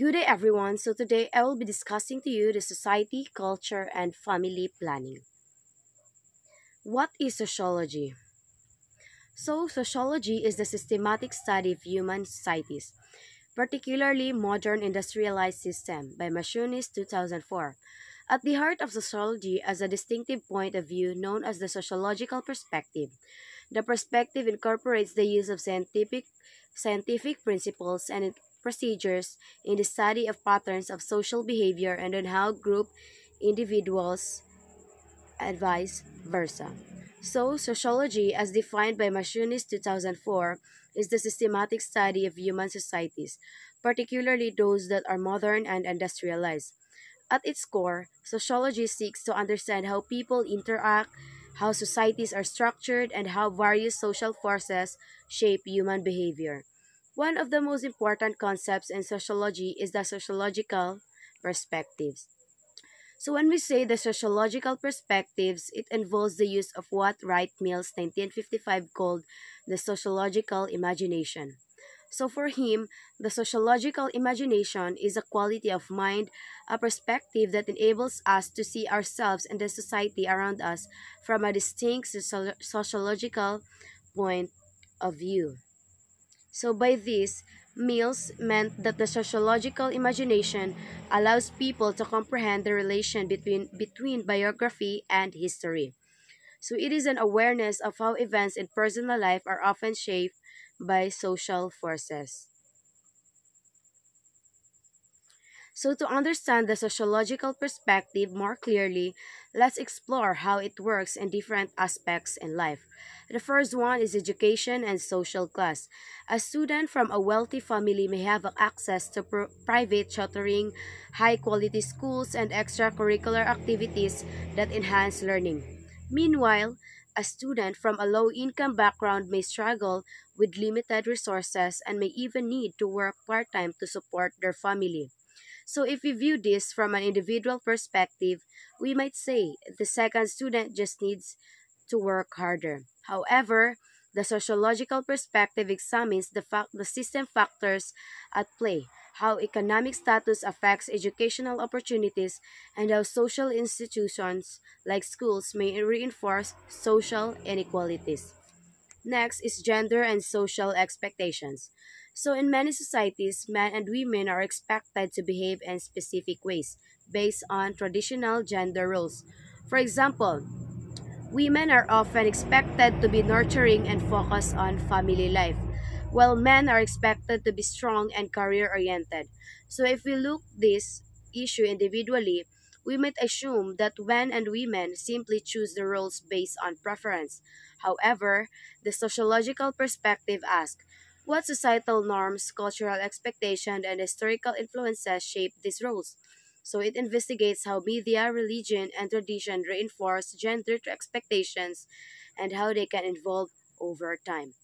Good day, everyone. So, today I will be discussing to you the society, culture, and family planning. What is sociology? So, sociology is the systematic study of human societies, particularly modern industrialized system by Machionis 2004. At the heart of sociology as a distinctive point of view known as the sociological perspective. The perspective incorporates the use of scientific principles and procedures in the study of patterns of social behavior and on how group individuals and vice versa. So, sociology, as defined by Machionis 2004, is the systematic study of human societies, particularly those that are modern and industrialized. At its core, sociology seeks to understand how people interact, how societies are structured, and how various social forces shape human behavior. One of the most important concepts in sociology is the sociological perspectives. So when we say the sociological perspectives, it involves the use of what Wright Mills 1955 called the sociological imagination. So for him, the sociological imagination is a quality of mind, a perspective that enables us to see ourselves and the society around us from a distinct sociological point of view. So by this, Mills meant that the sociological imagination allows people to comprehend the relation between biography and history. So it is an awareness of how events in personal life are often shaped by social forces. So, to understand the sociological perspective more clearly, let's explore how it works in different aspects in life. The first one is education and social class. A student from a wealthy family may have access to private tutoring, high quality schools, and extracurricular activities that enhance learning. Meanwhile, a student from a low income background may struggle with limited resources and may even need to work part time to support their family. So if we view this from an individual perspective, we might say the second student just needs to work harder. However, the sociological perspective examines the system factors at play, how economic status affects educational opportunities, and how social institutions like schools may reinforce social inequalities. Next is gender and social expectations. So, in many societies, men and women are expected to behave in specific ways based on traditional gender roles. For example, women are often expected to be nurturing and focus on family life, while men are expected to be strong and career oriented. So, if we look this issue individually, we might assume that men and women simply choose the roles based on preference. However, the sociological perspective asks, what societal norms, cultural expectations, and historical influences shape these roles? So it investigates how media, religion, and tradition reinforce gender expectations and how they can evolve over time.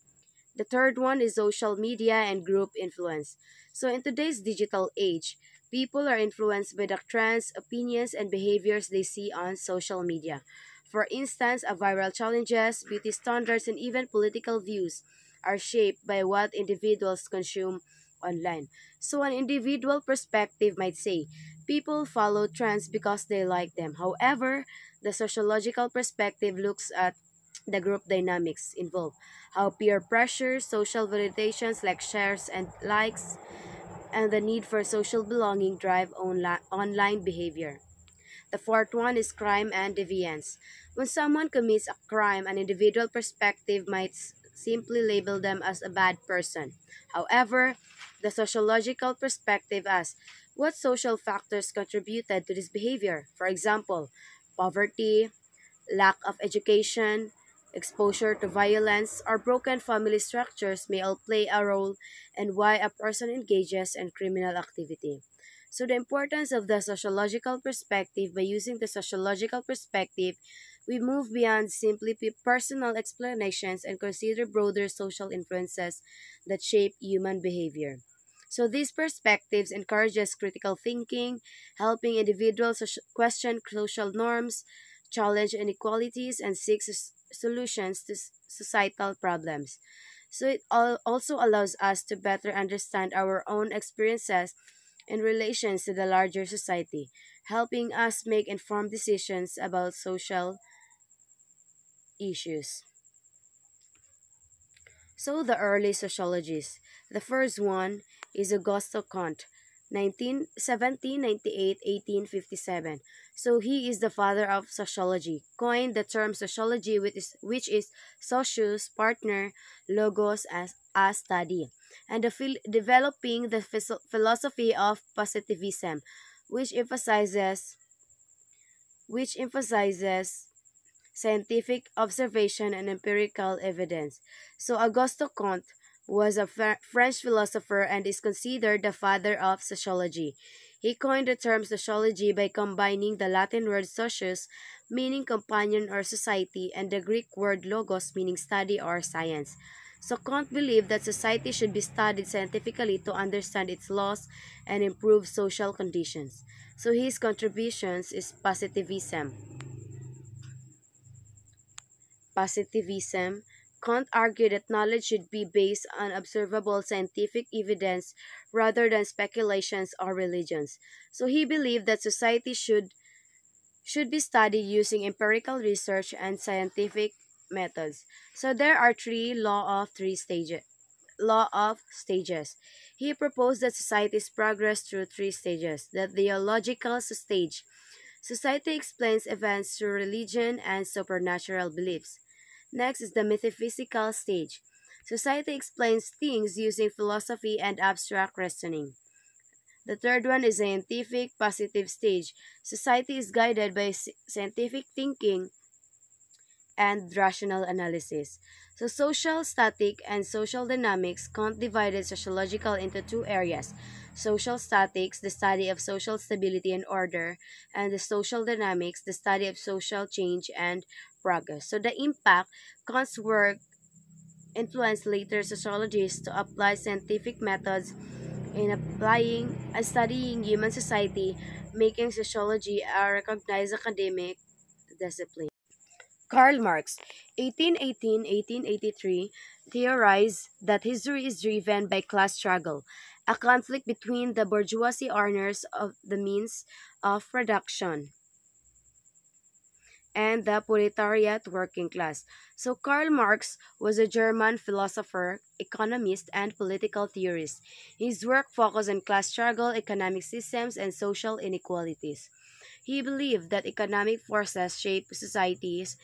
The third one is social media and group influence. So in today's digital age, people are influenced by the trends, opinions, and behaviors they see on social media. For instance, a viral challenges, beauty standards, and even political views are shaped by what individuals consume online. So an individual perspective might say, people follow trends because they like them. However, the sociological perspective looks at the group dynamics involved, how peer pressure, social validations like shares and likes, and the need for social belonging drive online behavior. The fourth one is crime and deviance. When someone commits a crime, an individual perspective might simply label them as a bad person. However, the sociological perspective asks what social factors contributed to this behavior. For example, poverty, lack of education, exposure to violence, or broken family structures may all play a role in why a person engages in criminal activity. So, the importance of the sociological perspective by using the sociological perspective, we move beyond simply personal explanations and consider broader social influences that shape human behavior. So these perspectives encourages critical thinking, helping individuals question social norms, challenge inequalities, and seek solutions to societal problems. So it also allows us to better understand our own experiences in relation to the larger society, helping us make informed decisions about social issues. So, the early sociologists. The first one is Augusto Comte, 1798-1857. So, he is the father of sociology, coined the term sociology, which is socius, partner, logos, as study, and developing the philosophy of positivism, which emphasizes which emphasizes scientific observation and empirical evidence. So Auguste Comte was a French philosopher and is considered the father of sociology. He coined the term sociology by combining the Latin word socius, meaning companion or society, and the Greek word logos, meaning study or science. So Comte believed that society should be studied scientifically to understand its laws and improve social conditions. So his contributions is positivism. Kant argued that knowledge should be based on observable scientific evidence rather than speculations or religions. So he believed that society should be studied using empirical research and scientific methods. So there are law of stages. He proposed that societies progress through three stages. The theological stage. Society explains events through religion and supernatural beliefs. Next is the metaphysical stage. Society explains things using philosophy and abstract reasoning. The third one is scientific positive stage. Society is guided by scientific thinking and rational analysis. So social static and social dynamics Kant divided sociological into two areas. Social statics, the study of social stability and order, and the social dynamics, the study of social change and progress. So the impact Kant's work influenced later sociologists to apply scientific methods in applying and studying human society, making sociology a recognized academic discipline. Karl Marx, 1818-1883, theorized that history is driven by class struggle, a conflict between the bourgeoisie owners of the means of production and the proletariat working class. So Karl Marx was a German philosopher, economist, and political theorist. His work focused on class struggle, economic systems, and social inequalities. He believed that economic forces shape societies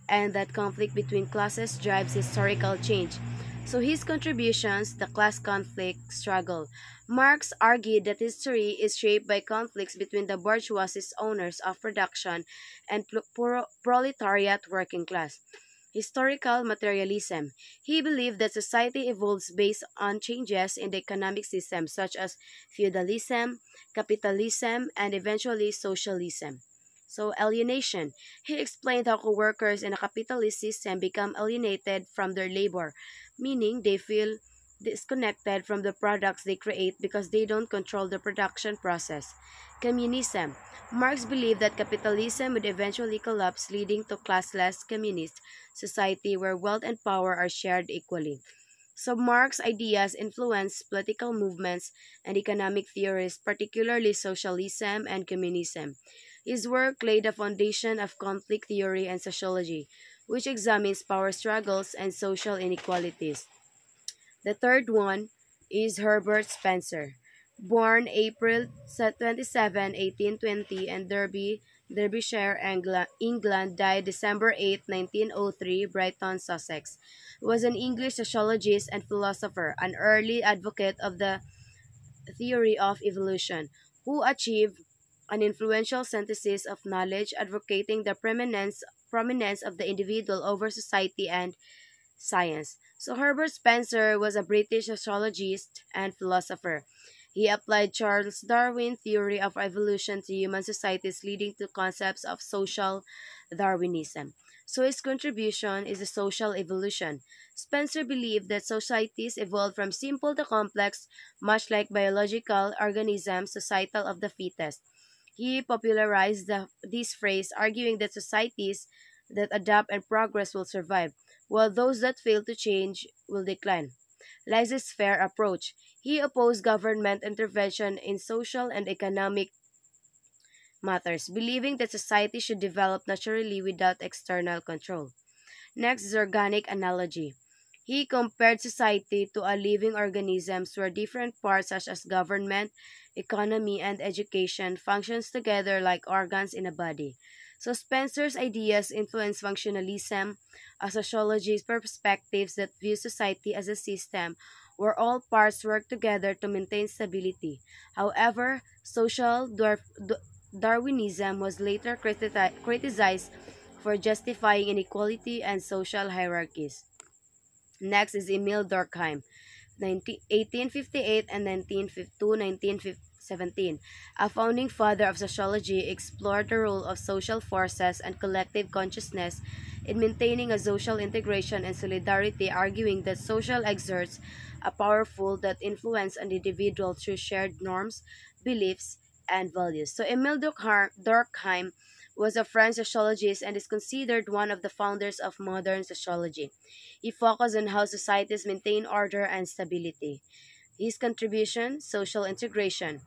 and that conflict between classes drives historical change. So his contributions, the class conflict struggle. Marx argued that history is shaped by conflicts between the bourgeoisie's owners of production and proletariat working class. Historical materialism. He believed that society evolves based on changes in the economic system such as feudalism, capitalism, and eventually socialism. So, alienation. He explained how co-workers in a capitalist system become alienated from their labor, meaning they feel disconnected from the products they create because they don't control the production process. Communism. Marx believed that capitalism would eventually collapse, leading to classless communist society where wealth and power are shared equally. So Marx's ideas influenced political movements and economic theories, particularly socialism and communism. His work laid the foundation of conflict theory and sociology, which examines power struggles and social inequalities. The third one is Herbert Spencer, born April 27, 1820 in Derbyshire, England, died December 8, 1903, Brighton, Sussex. He was an English sociologist and philosopher, an early advocate of the theory of evolution, who achieved an influential synthesis of knowledge advocating the prominence of the individual over society and science. So Herbert Spencer was a British sociologist and philosopher. He applied Charles Darwin's theory of evolution to human societies, leading to concepts of social Darwinism. So his contribution is the social evolution. Spencer believed that societies evolved from simple to complex, much like biological organisms, societal of the fittest. He popularized this phrase, arguing that societies that adapt and progress will survive, while those that fail to change will decline. laissez-faire approach. He opposed government intervention in social and economic matters, believing that society should develop naturally without external control. Next is organic analogy. He compared society to a living organism where different parts such as government, economy, and education functions together like organs in a body. So Spencer's ideas influence functionalism, a sociologist's perspectives that view society as a system where all parts work together to maintain stability. However, Darwinism was later criticized for justifying inequality and social hierarchies. Next is Emil Durkheim, 1858 and 1917. A founding father of sociology, explored the role of social forces and collective consciousness in maintaining a social integration and solidarity, arguing that social exerts a powerful that influence an individual through shared norms, beliefs, and values. So Emile Durkheim was a French sociologist and is considered one of the founders of modern sociology. He focused on how societies maintain order and stability. His contribution, social integration.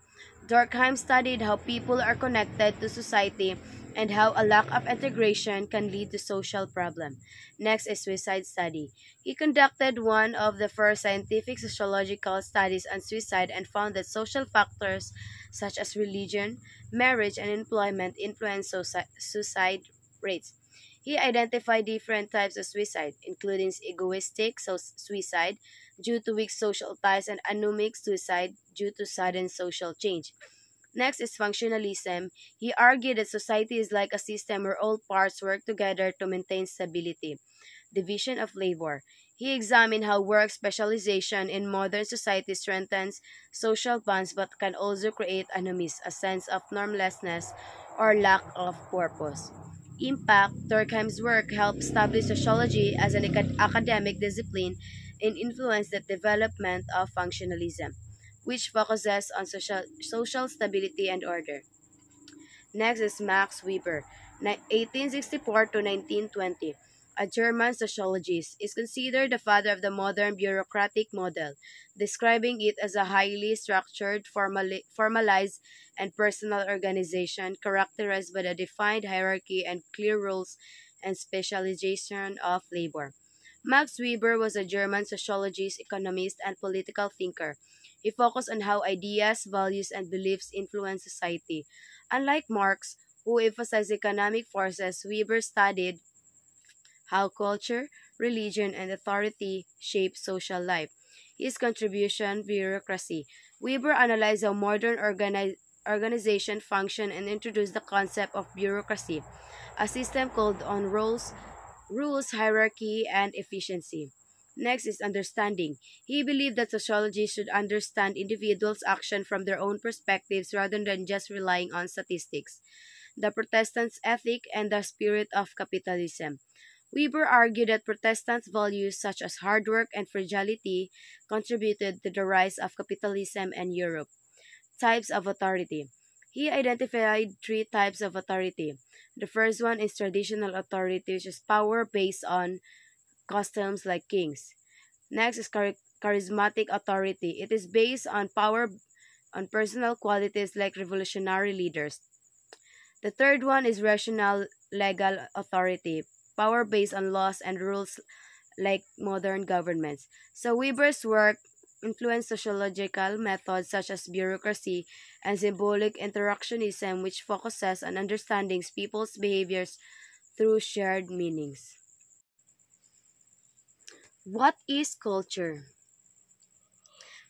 Durkheim studied how people are connected to society and how a lack of integration can lead to social problem. Next is suicide study. He conducted one of the first scientific sociological studies on suicide and found that social factors such as religion, marriage, and employment influence suicide rates. He identified different types of suicide, including egoistic suicide due to weak social ties and anomic suicide due to sudden social change. Next is functionalism. He argued that society is like a system where all parts work together to maintain stability. Division of labor. He examined how work specialization in modern society strengthens social bonds but can also create anomie, a sense of normlessness or lack of purpose. Impact. Durkheim's work helped establish sociology as an academic discipline and influenced the development of functionalism, which focuses on social stability and order. Next is Max Weber, 1864 to 1920. A German sociologist, is considered the father of the modern bureaucratic model, describing it as a highly structured, formalized, and personal organization characterized by a defined hierarchy and clear rules and specialization of labor. Max Weber was a German sociologist, economist, and political thinker. He focused on how ideas, values, and beliefs influence society. Unlike Marx, who emphasized economic forces, Weber studied how culture, religion, and authority shape social life. His contribution, bureaucracy. Weber analyzed how modern organization function and introduced the concept of bureaucracy, a system called on rules, hierarchy, and efficiency. Next is understanding. He believed that sociology should understand individuals' action from their own perspectives rather than just relying on statistics. The Protestants' ethic and the spirit of capitalism. Weber argued that Protestants' values such as hard work and frugality contributed to the rise of capitalism in Europe. Types of authority. He identified three types of authority. The first one is traditional authority, which is power based on customs like kings. Next is charismatic authority. It is based on power on personal qualities like revolutionary leaders. The third one is rational legal authority, power based on laws and rules like modern governments. So Weber's work influenced sociological methods such as bureaucracy and symbolic interactionism, which focuses on understanding people's behaviors through shared meanings. What is culture?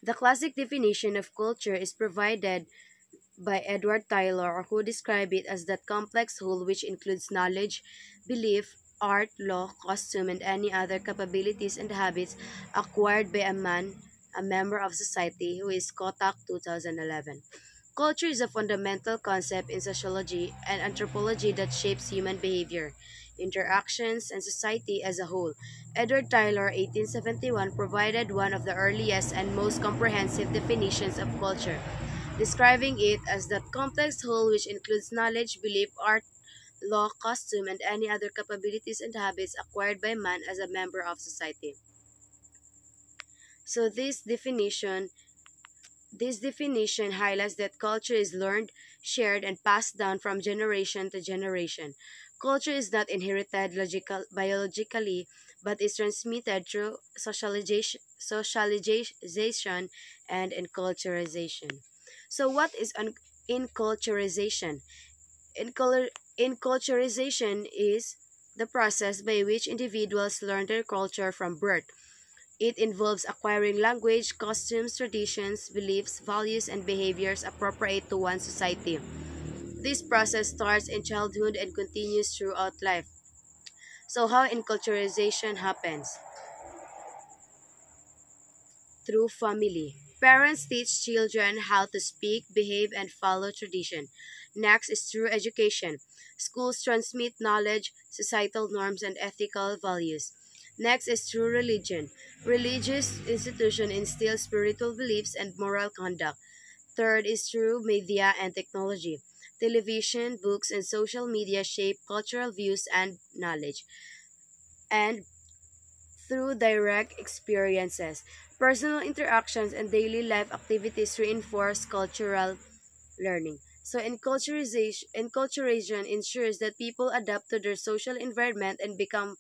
The classic definition of culture is provided by Edward Tylor, who described it as that complex whole which includes knowledge, belief, art, law, costume, and any other capabilities and habits acquired by a man, a member of society, who is Kotak 2011. Culture is a fundamental concept in sociology and anthropology that shapes human behavior, interactions, and society as a whole. Edward Tylor, 1871, provided one of the earliest and most comprehensive definitions of culture, describing it as that complex whole which includes knowledge, belief, art, law, costume, and any other capabilities and habits acquired by man as a member of society. So this definition highlights that culture is learned, shared, and passed down from generation to generation. Culture is not inherited biologically, but is transmitted through socialization and enculturization. So, what is enculturization? Enculturization is the process by which individuals learn their culture from birth. It involves acquiring language, costumes, traditions, beliefs, values, and behaviors appropriate to one society. This process starts in childhood and continues throughout life. So, how enculturization happens? Through family. Parents teach children how to speak, behave, and follow tradition. Next is through education. Schools transmit knowledge, societal norms, and ethical values. Next is through religion. Religious institution instill spiritual beliefs and moral conduct. Third is through media and technology. Television, books, and social media shape cultural views and knowledge. And through direct experiences. Personal interactions and daily life activities reinforce cultural learning. So, enculturation ensures that people adapt to their social environment and become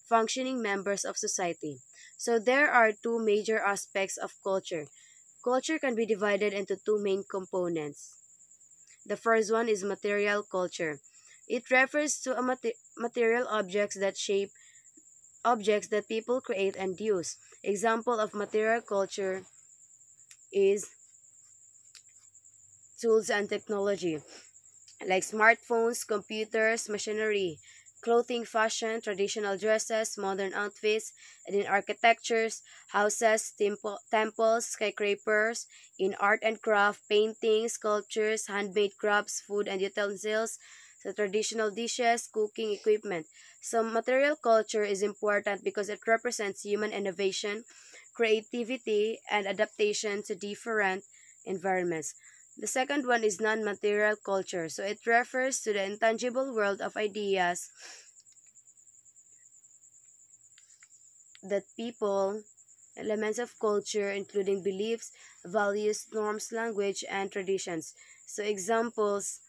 functioning members of society. So, there are two major aspects of culture. Culture can be divided into two main components. The first one is material culture. It refers to material objects that people create and use. Example of material culture is tools and technology, like smartphones, computers, machinery, clothing, fashion, traditional dresses, modern outfits, and in architectures, houses, temples, skyscrapers, in art and craft, paintings, sculptures, handmade crafts, food and utensils, so traditional dishes, cooking equipment. So material culture is important because it represents human innovation, creativity, and adaptation to different environments. The second one is non-material culture. So it refers to the intangible world of ideas that people, elements of culture, including beliefs, values, norms, language, and traditions. So examples,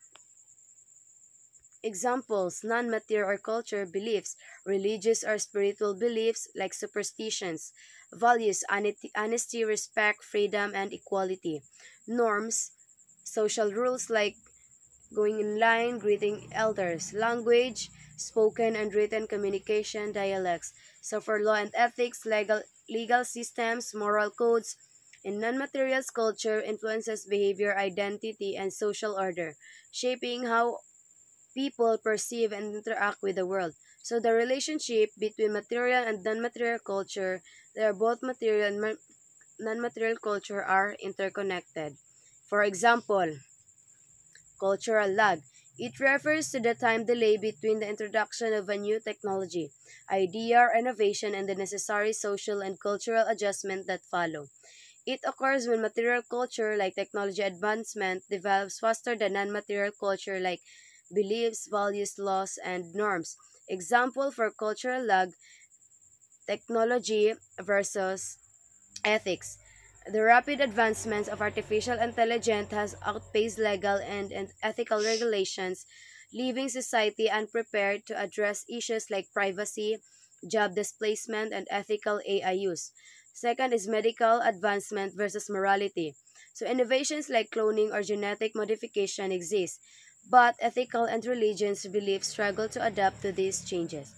non-material or culture beliefs, religious or spiritual beliefs like superstitions, values, honesty, respect, freedom, and equality. Norms, social rules like going in line, greeting elders, language, spoken and written communication, dialects. So for law and ethics, legal systems, moral codes, in non-material culture influences behavior, identity, and social order, shaping how people perceive and interact with the world. So the relationship between material and non-material culture, they are both material and non-material culture are interconnected. For example, cultural lag. It refers to the time delay between the introduction of a new technology, idea, or innovation and the necessary social and cultural adjustment that follow. It occurs when material culture, like technology advancement, develops faster than non-material culture, like beliefs, values, laws, and norms. Example for cultural lag, technology versus ethics. The rapid advancements of artificial intelligence has outpaced legal and ethical regulations, leaving society unprepared to address issues like privacy, job displacement, and ethical AI use. Second is medical advancement versus morality. So innovations like cloning or genetic modification exist, but ethical and religious beliefs struggle to adapt to these changes.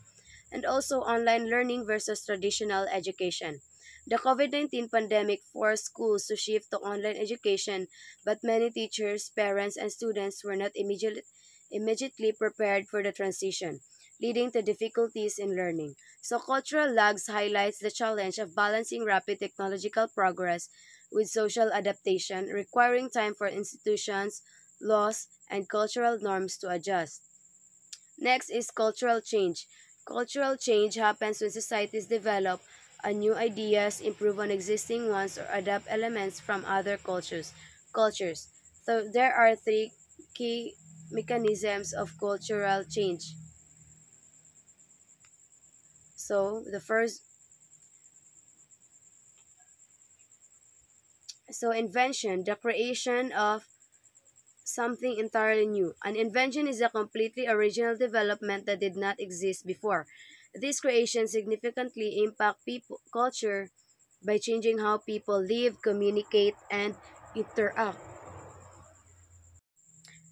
And also online learning versus traditional education. The COVID-19 pandemic forced schools to shift to online education, but many teachers, parents, and students were not immediately prepared for the transition, leading to difficulties in learning. So cultural lags highlights the challenge of balancing rapid technological progress with social adaptation, requiring time for institutions, laws, and cultural norms to adjust. Next is cultural change. Cultural change happens when societies develop new ideas, improve on existing ones, or adapt elements from other cultures. So there are three key mechanisms of cultural change. So the first So, invention, the creation of something entirely new. An invention is a completely original development that did not exist before. This creation significantly impact people culture by changing how people live, communicate, and interact.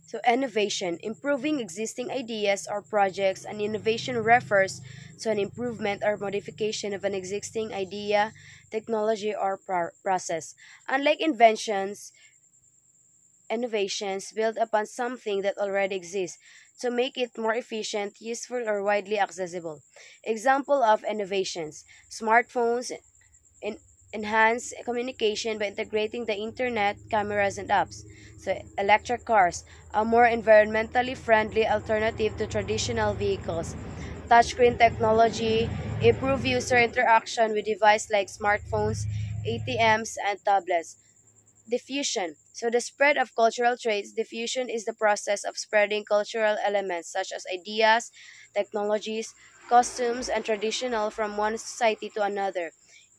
So, innovation, improving existing ideas or projects. An innovation refers to an improvement or modification of an existing idea, technology, or process. Unlike inventions, innovations build upon something that already exists to make it more efficient, useful, or widely accessible. Example of innovations: smartphones en- enhance communication by integrating the internet, cameras, and apps. So, electric cars, a more environmentally friendly alternative to traditional vehicles. Touchscreen technology improve user interaction with devices like smartphones, ATMs, and tablets. Diffusion. So, the spread of cultural traits. Diffusion is the process of spreading cultural elements such as ideas, technologies, costumes, and traditional from one society to another.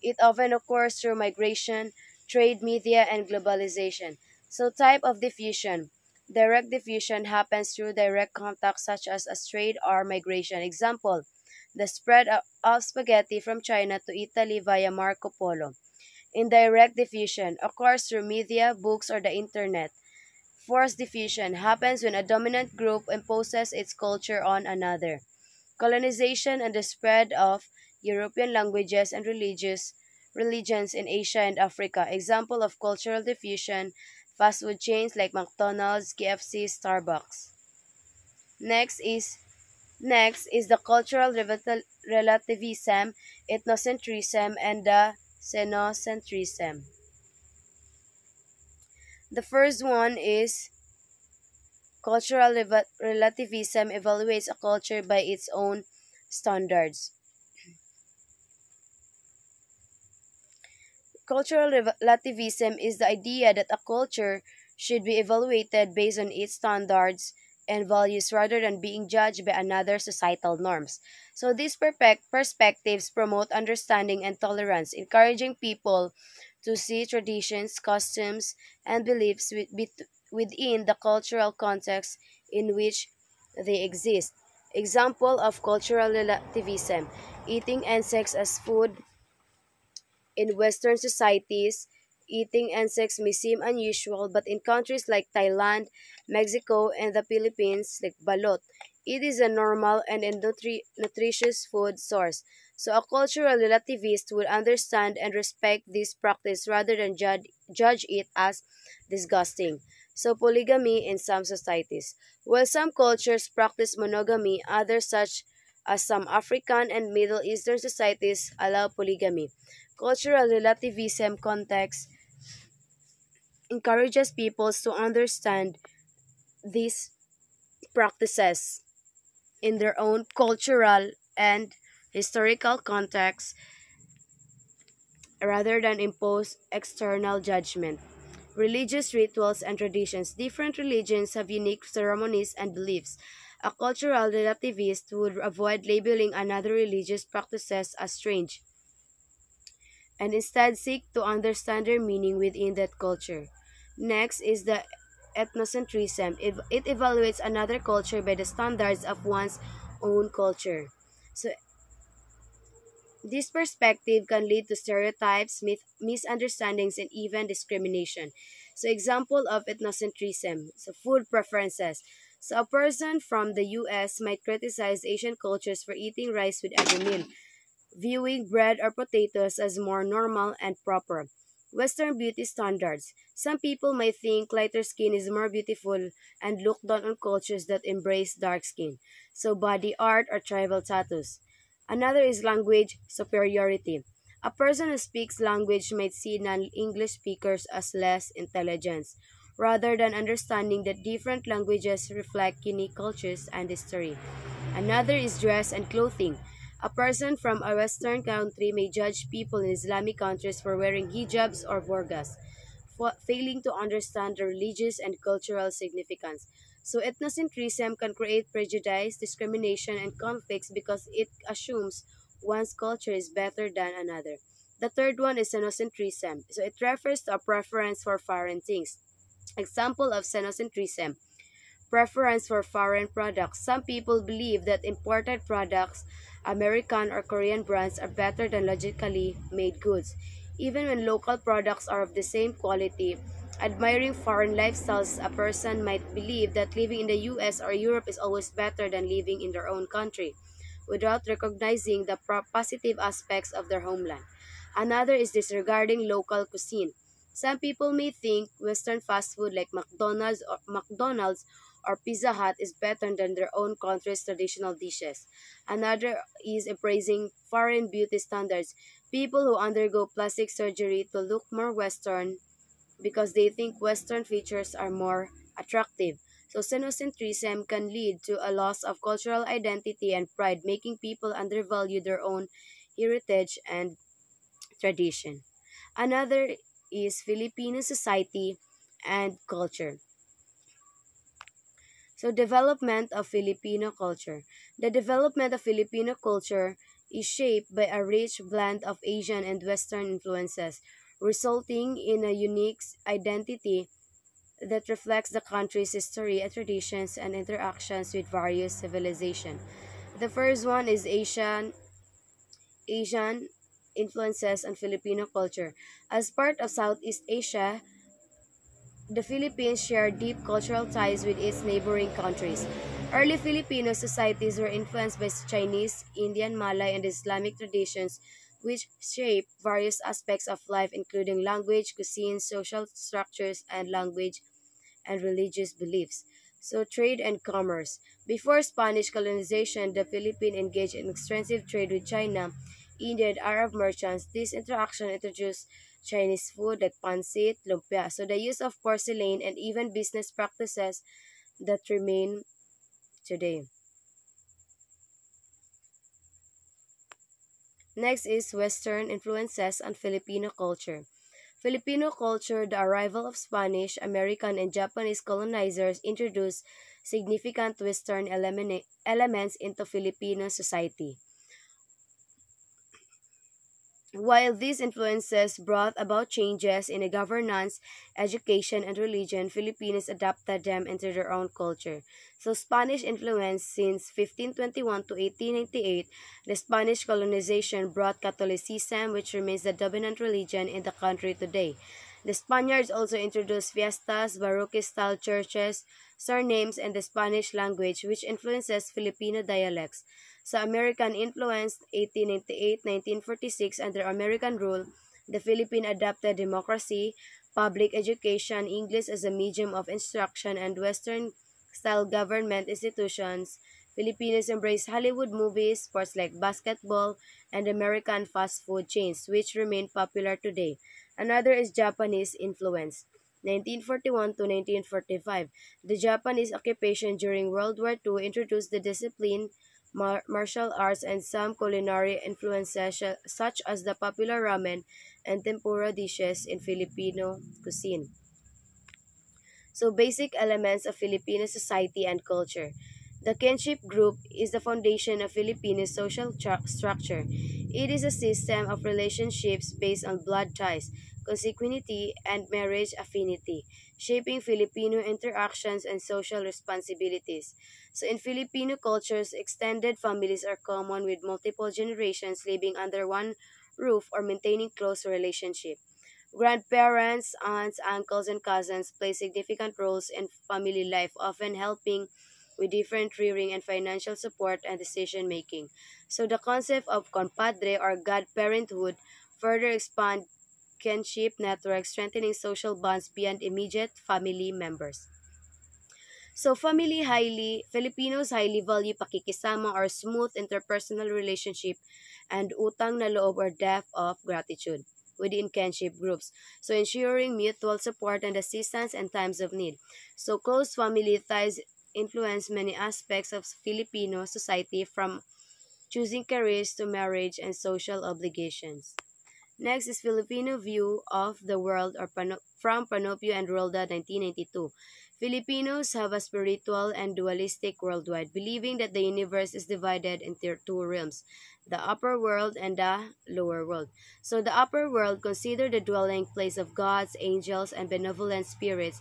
It often occurs through migration, trade, media, and globalization. So, type of diffusion. Direct diffusion happens through direct contact such as a trade or migration. Example, the spread of spaghetti from China to Italy via Marco Polo. Indirect diffusion occurs through media, books, or the internet. Forced diffusion happens when a dominant group imposes its culture on another. Colonization and the spread of European languages and religions in Asia and Africa. Example of cultural diffusion: fast food chains like McDonald's, KFC, Starbucks. Next is Next is the cultural relativism, ethnocentrism, and the xenocentrism. The first one is cultural relativism evaluates a culture by its own standards. Cultural relativism is the idea that a culture should be evaluated based on its standards and values rather than being judged by another societal norms. So these perspectives promote understanding and tolerance, encouraging people to see traditions, customs, and beliefs within the cultural context in which they exist. Example of cultural relativism: eating insects as food. In Western societies, eating insects may seem unusual, but in countries like Thailand, Mexico, and the Philippines, like balot, it is a normal and a nutritious food source. So a cultural relativist would understand and respect this practice rather than judge it as disgusting. So polygamy in some societies. While some cultures practice monogamy, others such as some African and Middle Eastern societies allow polygamy. Cultural relativism context encourages peoples to understand these practices in their own cultural and historical context rather than impose external judgment. Religious rituals and traditions. Different religions have unique ceremonies and beliefs. A cultural relativist would avoid labeling another religious practices as strange and instead seek to understand their meaning within that culture. Next is the ethnocentrism. It evaluates another culture by the standards of one's own culture. So, this perspective can lead to stereotypes, misunderstandings, and even discrimination. So, example of ethnocentrism: so food preferences. So, a person from the U.S. might criticize Asian cultures for eating rice with every meal, viewing bread or potatoes as more normal and proper. Western beauty standards. Some people may think lighter skin is more beautiful and look down on cultures that embrace dark skin, so body art or tribal tattoos. Another is language superiority. A person who speaks language might see non-English speakers as less intelligent, rather than understanding that different languages reflect unique cultures and history. Another is dress and clothing. A person from a Western country may judge people in Islamic countries for wearing hijabs or burqas, failing to understand the religious and cultural significance. So, ethnocentrism can create prejudice, discrimination, and conflicts because it assumes one's culture is better than another. The third one is xenocentrism. So it refers to a preference for foreign things. Example of xenocentrism: preference for foreign products. Some people believe that imported products, American or Korean brands, are better than logically made goods. Even when local products are of the same quality, admiring foreign lifestyles, a person might believe that living in the US or Europe is always better than living in their own country, without recognizing the positive aspects of their homeland. Another is disregarding local cuisine. Some people may think Western fast food like McDonald's or Pizza Hut is better than their own country's traditional dishes. Another is embracing foreign beauty standards. People who undergo plastic surgery to look more Western because they think Western features are more attractive. So xenocentrism can lead to a loss of cultural identity and pride, making people undervalue their own heritage and tradition. Another is Filipino society and culture. So, development of Filipino culture. The development of Filipino culture is shaped by a rich blend of Asian and Western influences, resulting in a unique identity that reflects the country's history and traditions and interactions with various civilizations. The first one is Asian influences on Filipino culture. As part of Southeast Asia, the Philippines share deep cultural ties with its neighboring countries. Early Filipino societies were influenced by Chinese, Indian, Malay, and Islamic traditions, which shaped various aspects of life, including language, cuisine, social structures, and language and religious beliefs. So, trade and commerce. Before Spanish colonization, the Philippines engaged in extensive trade with China, India, and Arab merchants. This interaction introduced Chinese food like pancit, lumpia. So, the use of porcelain and even business practices that remain today. Next is Western influences on Filipino culture. Filipino culture, the arrival of Spanish, American, and Japanese colonizers introduced significant Western elements into Filipino society. While these influences brought about changes in the governance, education, and religion, Filipinos adapted them into their own culture. So, Spanish influence since 1521 to 1898, the Spanish colonization brought Catholicism, which remains the dominant religion in the country today. The Spaniards also introduced fiestas, Baroque-style churches, surnames, and the Spanish language, which influences Filipino dialects. Sa American influenced 1898-1946 under American rule, the Philippines adopted democracy, public education, English as a medium of instruction, and Western-style government institutions. Filipinos embraced Hollywood movies, sports like basketball, and American fast food chains, which remain popular today. Another is Japanese influence. 1941 to 1945. The Japanese occupation during World War II introduced the discipline, martial arts, and some culinary influences such as the popular ramen and tempura dishes in Filipino cuisine. So, basic elements of Filipino society and culture. The kinship group is the foundation of Filipino social structure. It is a system of relationships based on blood ties, consanguinity, and marriage affinity, shaping Filipino interactions and social responsibilities. So, in Filipino cultures, extended families are common with multiple generations living under one roof or maintaining close relationship. Grandparents, aunts, uncles, and cousins play significant roles in family life, often helping with different rearing and financial support and decision making. So the concept of compadre or godparenthood further expand kinship networks, strengthening social bonds beyond immediate family members. So Filipinos highly value pakikisama or smooth interpersonal relationship and utang na loob or depth of gratitude within kinship groups. So ensuring mutual support and assistance in times of need. So close family ties influence many aspects of Filipino society from choosing careers to marriage and social obligations. Next is Filipino view of the world or from Panopio and Rolda 1992. Filipinos have a spiritual and dualistic worldwide, believing that the universe is divided into two realms, the upper world and the lower world. So the upper world considered the dwelling place of gods, angels, and benevolent spirits.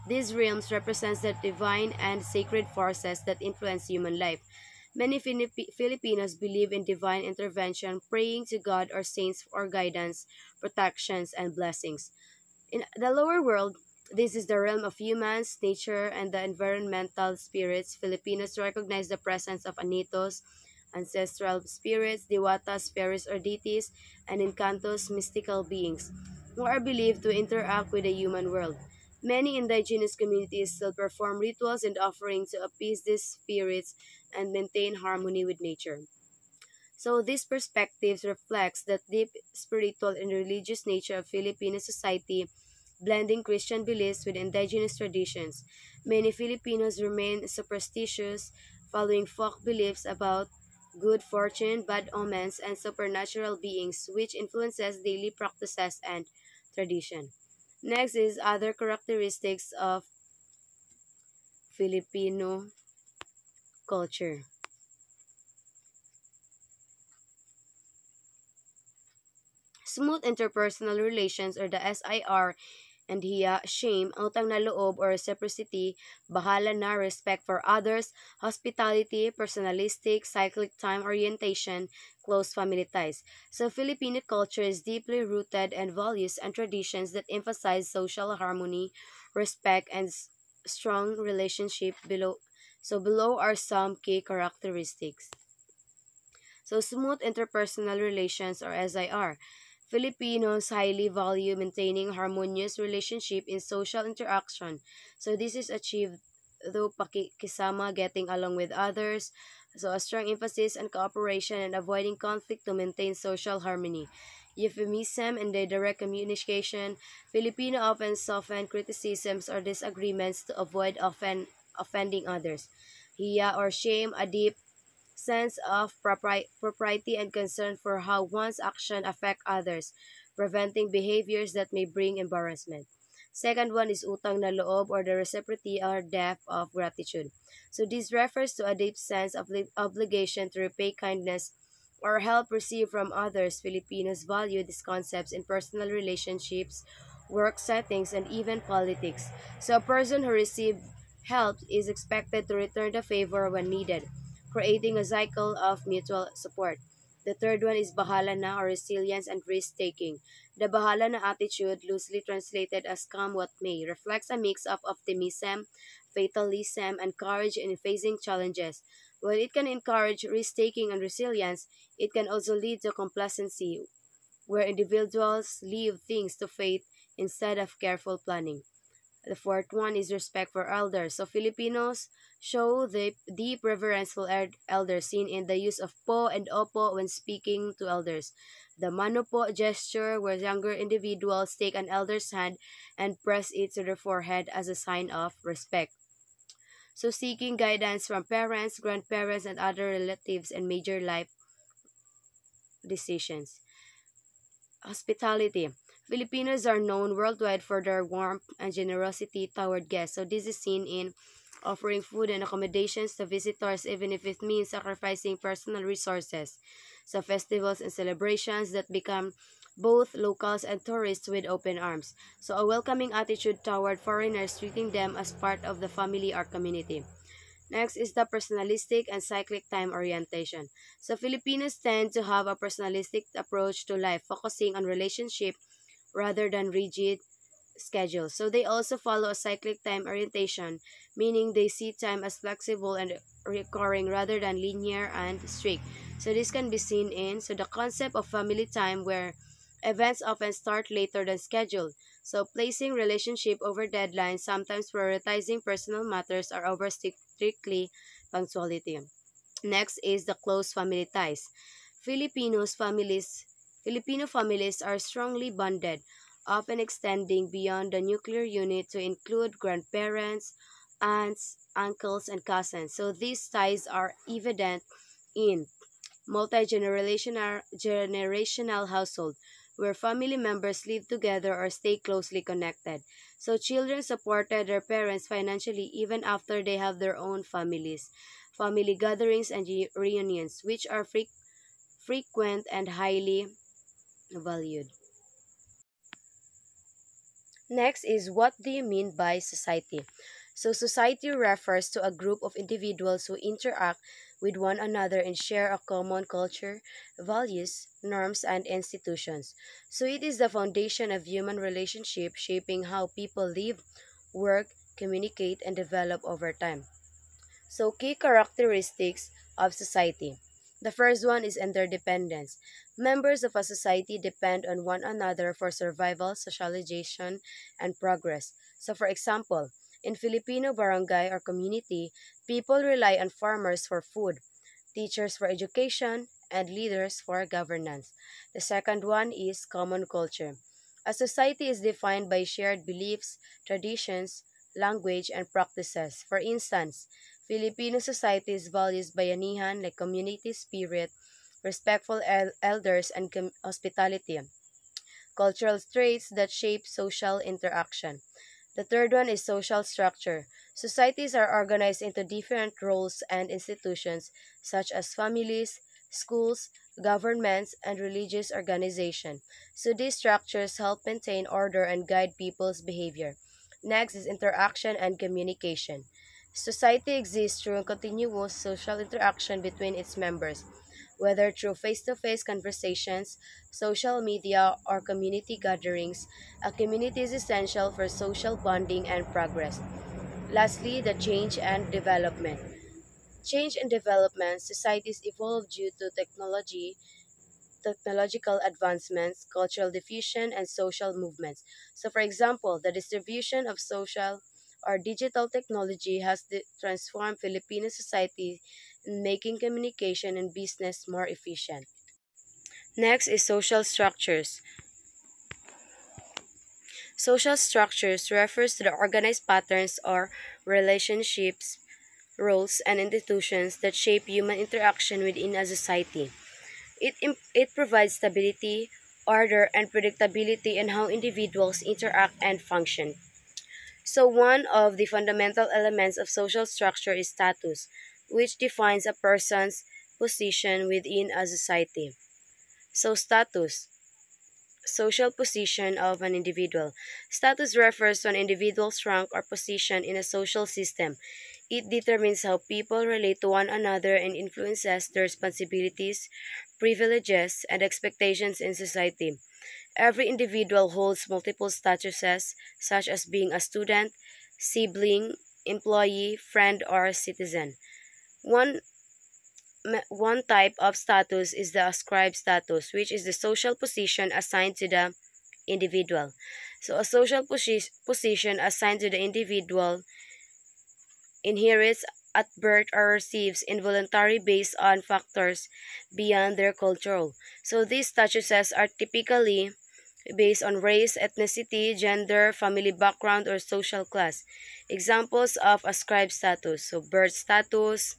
These realms represent the divine and sacred forces that influence human life. Many Filipinos believe in divine intervention, praying to God or saints for guidance, protections, and blessings. In the lower world, this is the realm of humans, nature, and the environmental spirits. Filipinos recognize the presence of anitos, ancestral spirits, diwatas, fairies or deities, and encantos, mystical beings, who are believed to interact with the human world. Many indigenous communities still perform rituals and offerings to appease these spirits and maintain harmony with nature. So these perspectives reflects the deep spiritual and religious nature of Filipino society, blending Christian beliefs with indigenous traditions. Many Filipinos remain superstitious, following folk beliefs about good fortune, bad omens, and supernatural beings, which influences daily practices and tradition. Next is other characteristics of Filipino culture. Smooth interpersonal relations or the SIR and hiya, shame, utang na loob or reciprocity, bahala na, respect for others, hospitality, personalistic, cyclic time orientation, close family ties. So Filipino culture is deeply rooted in values and traditions that emphasize social harmony, respect, and strong relationship below. So below are some key characteristics. So smooth interpersonal relations or SIR. Filipinos highly value maintaining harmonious relationship in social interaction. So this is achieved through pakikisama, getting along with others. So a strong emphasis on cooperation and avoiding conflict to maintain social harmony. Euphemism and the direct communication. Filipino often soften criticisms or disagreements to avoid often offending others. Hiya or shame, a deep sense of propriety and concern for how one's action affect others, preventing behaviors that may bring embarrassment. Second one is utang na loob or the reciprocity or debt of gratitude. So this refers to a deep sense of obligation to repay kindness or help received from others. Filipinos value these concepts in personal relationships, work settings, and even politics. So a person who received help is expected to return the favor when needed, creating a cycle of mutual support. The third one is bahala na or resilience and risk taking. The bahala na attitude, loosely translated as come what may, reflects a mix of optimism, fatalism, and courage in facing challenges. While it can encourage risk taking and resilience, it can also lead to complacency, where individuals leave things to fate instead of careful planning. The fourth one is respect for elders. So Filipinos show the deep reverence for elders seen in the use of po and opo when speaking to elders. The mano po gesture where younger individuals take an elder's hand and press it to their forehead as a sign of respect. So seeking guidance from parents, grandparents, and other relatives in major life decisions. Hospitality. Filipinos are known worldwide for their warmth and generosity toward guests. So this is seen in offering food and accommodations to visitors even if it means sacrificing personal resources. So festivals and celebrations that become both locals and tourists with open arms. So a welcoming attitude toward foreigners, treating them as part of the family or community. Next is the personalistic and cyclic time orientation. So Filipinos tend to have a personalistic approach to life, focusing on relationship rather than rigid schedules. So they also follow a cyclic time orientation, meaning they see time as flexible and recurring rather than linear and strict. So this can be seen in the concept of family time where events often start later than scheduled. So placing relationship over deadlines, sometimes prioritizing personal matters or over strictly punctuality. Next is the close family ties. Filipinos families Filipino families are strongly bonded, often extending beyond the nuclear unit to include grandparents, aunts, uncles, and cousins. So these ties are evident in multi-generational household where family members live together or stay closely connected. So children supported their parents financially even after they have their own families. Family gatherings and reunions, which are frequent and highly valued. Next is, what do you mean by society? So society refers to a group of individuals who interact with one another and share a common culture, values, norms, and institutions. So it is the foundation of human relationship, shaping how people live, work, communicate, and develop over time. So, key characteristics of society. The first one is interdependence. Members of a society depend on one another for survival, socialization, and progress. So, for example, in Filipino barangay or community, people rely on farmers for food, teachers for education, and leaders for governance. The second one is common culture. A society is defined by shared beliefs, traditions, language, and practices. For instance, Filipino societies values bayanihan like community spirit, respectful elders, and hospitality, cultural traits that shape social interaction. The third one is social structure. Societies are organized into different roles and institutions such as families, schools, governments, and religious organizations. So these structures help maintain order and guide people's behavior. Next is interaction and communication. Society exists through continuous social interaction between its members, whether through face to face conversations, social media, or community gatherings. A community is essential for social bonding and progress. Lastly, the change and development. Change and development. Societies evolve due to technological advancements, cultural diffusion, and social movements. So, for example, the distribution of social or digital technology has transformed Filipino society in making communication and business more efficient. Next is social structures. Social structures refers to the organized patterns or relationships, roles, and institutions that shape human interaction within a society. It provides stability, order, and predictability in how individuals interact and function. So, one of the fundamental elements of social structure is status, which defines a person's position within a society. So, status, social position of an individual. Status refers to an individual's rank or position in a social system. It determines how people relate to one another and influences their responsibilities, privileges, and expectations in society. Every individual holds multiple statuses, such as being a student, sibling, employee, friend, or citizen. One one type of status is the ascribed status, which is the social position assigned to the individual. So, a social position assigned to the individual inherits at birth or receives involuntary based on factors beyond their control. So, these statuses are typically based on race, ethnicity, gender, family background, or social class. Examples of ascribed status. So, birth status.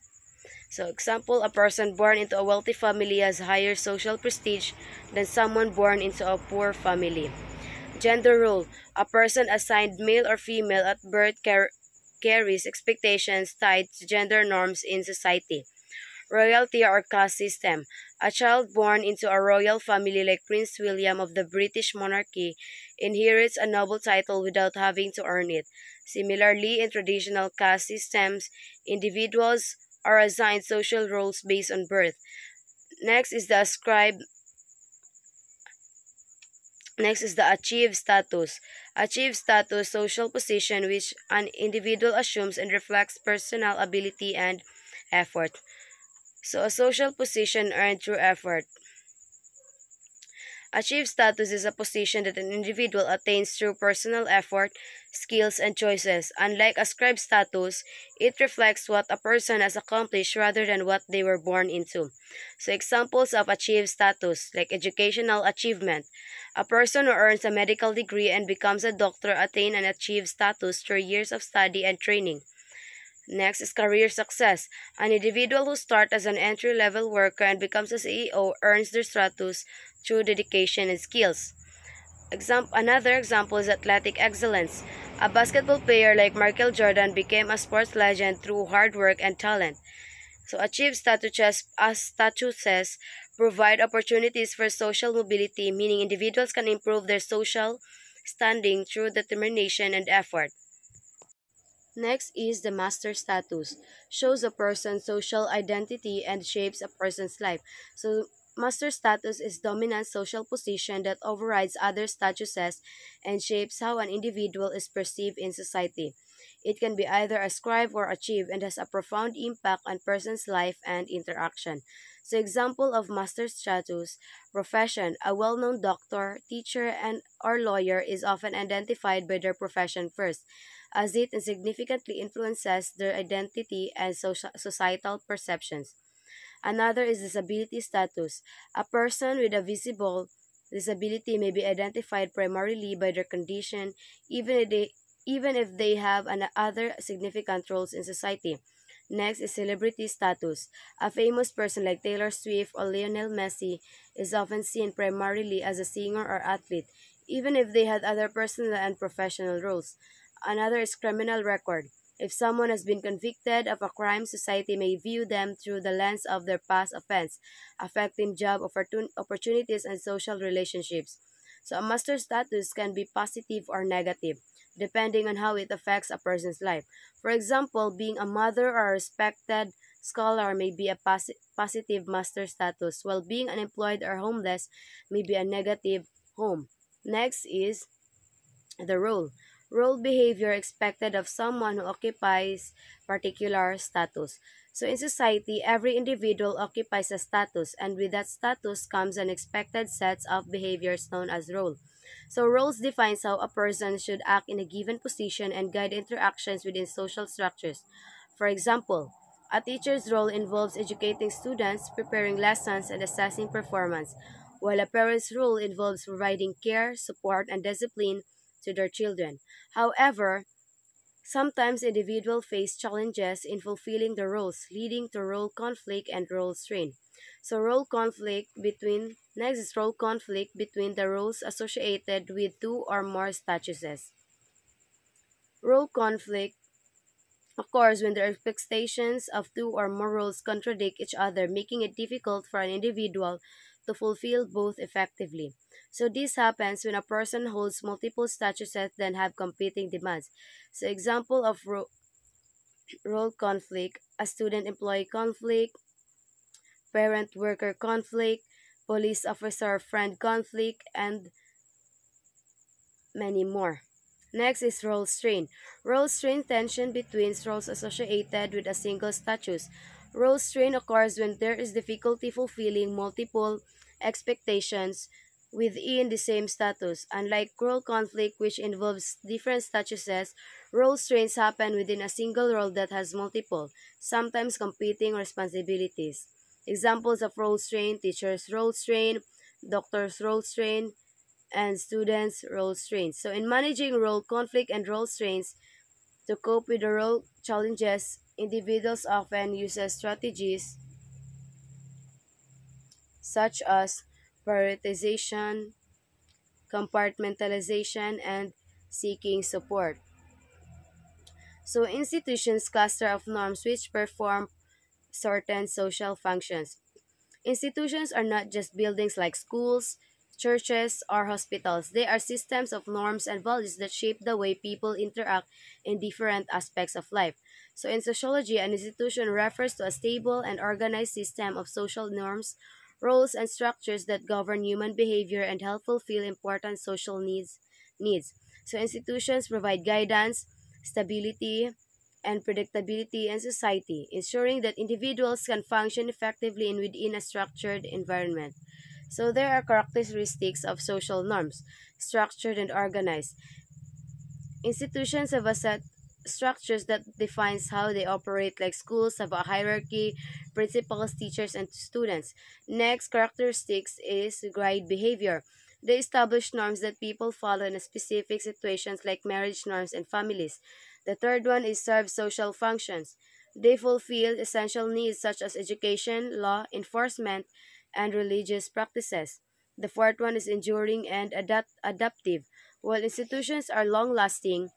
So, example, a person born into a wealthy family has higher social prestige than someone born into a poor family. Gender role. A person assigned male or female at birth carries expectations tied to gender norms in society. Royalty or caste system. A child born into a royal family like Prince William of the British monarchy inherits a noble title without having to earn it. Similarly, in traditional caste systems, individuals are assigned social roles based on birth. Next is the ascribed Next is the achieved status. Achieved status, social position which an individual assumes and reflects personal ability and effort. So, a social position earned through effort. Achieved status is a position that an individual attains through personal effort, skills, and choices. Unlike ascribed status, it reflects what a person has accomplished rather than what they were born into. So, examples of achieved status, like educational achievement. A person who earns a medical degree and becomes a doctor attain an achieved status through years of study and training. Next is career success. An individual who starts as an entry-level worker and becomes a CEO earns their status through dedication and skills. Another example is athletic excellence. A basketball player like Michael Jordan became a sports legend through hard work and talent. So achieve statuses provide opportunities for social mobility, meaning individuals can improve their social standing through determination and effort. Next is the master status. Shows a person's social identity and shapes a person's life. So master status is dominant social position that overrides other statuses and shapes how an individual is perceived in society. It can be either ascribed or achieved and has a profound impact on person's life and interaction. So example of master status, profession, a well-known doctor, teacher, and or lawyer is often identified by their profession first as it significantly influences their identity and societal perceptions. Another is disability status. A person with a visible disability may be identified primarily by their condition, even if they have other significant roles in society. Next is celebrity status. A famous person like Taylor Swift or Lionel Messi is often seen primarily as a singer or athlete, even if they had other personal and professional roles. Another is criminal record. If someone has been convicted of a crime, society may view them through the lens of their past offense, affecting job opportunities and social relationships. So, a master status can be positive or negative, depending on how it affects a person's life. For example, being a mother or a respected scholar may be a positive master status, while being unemployed or homeless may be a negative home. Next is the role. Role behavior expected of someone who occupies particular status. So in society, every individual occupies a status, and with that status comes an expected set of behaviors known as role. So roles defines how a person should act in a given position and guide interactions within social structures. For example, a teacher's role involves educating students, preparing lessons, and assessing performance, while a parent's role involves providing care, support, and discipline to their children. However, sometimes individuals face challenges in fulfilling the roles, leading to role conflict and role strain. So role conflict between the roles associated with two or more statuses. Role conflict occurs when the expectations of two or more roles contradict each other, making it difficult for an individual to fulfill both effectively. So this happens when a person holds multiple statuses that have competing demands. So example of role conflict, a student-employee conflict, parent-worker conflict, police officer-friend conflict, and many more. Next is role strain. Role strain tension between roles associated with a single status. Role strain occurs when there is difficulty fulfilling multiple expectations within the same status. Unlike role conflict, which involves different statuses, role strains happen within a single role that has multiple, sometimes competing responsibilities. Examples of role strain: teacher's role strain, doctor's role strain, and students' role strains. So, in managing role conflict and role strains, to cope with the role challenges, individuals often use strategies such as prioritization, compartmentalization, and seeking support. So, institutions cluster of norms which perform certain social functions. Institutions are not just buildings like schools, churches, or hospitals. They are systems of norms and values that shape the way people interact in different aspects of life. So, in sociology, an institution refers to a stable and organized system of social norms, roles, and structures that govern human behavior and help fulfill important social needs. So, institutions provide guidance, stability, and predictability in society, ensuring that individuals can function effectively within a structured environment. So there are characteristics of social norms, structured and organized. Institutions have a set structures that defines how they operate, like schools have a hierarchy, principals, teachers, and students. Next characteristics is guide behavior. They establish norms that people follow in specific situations like marriage norms and families. The third one is serve social functions. They fulfill essential needs such as education, law enforcement, and religious practices. The fourth one is enduring and adaptive. While institutions are long lasting,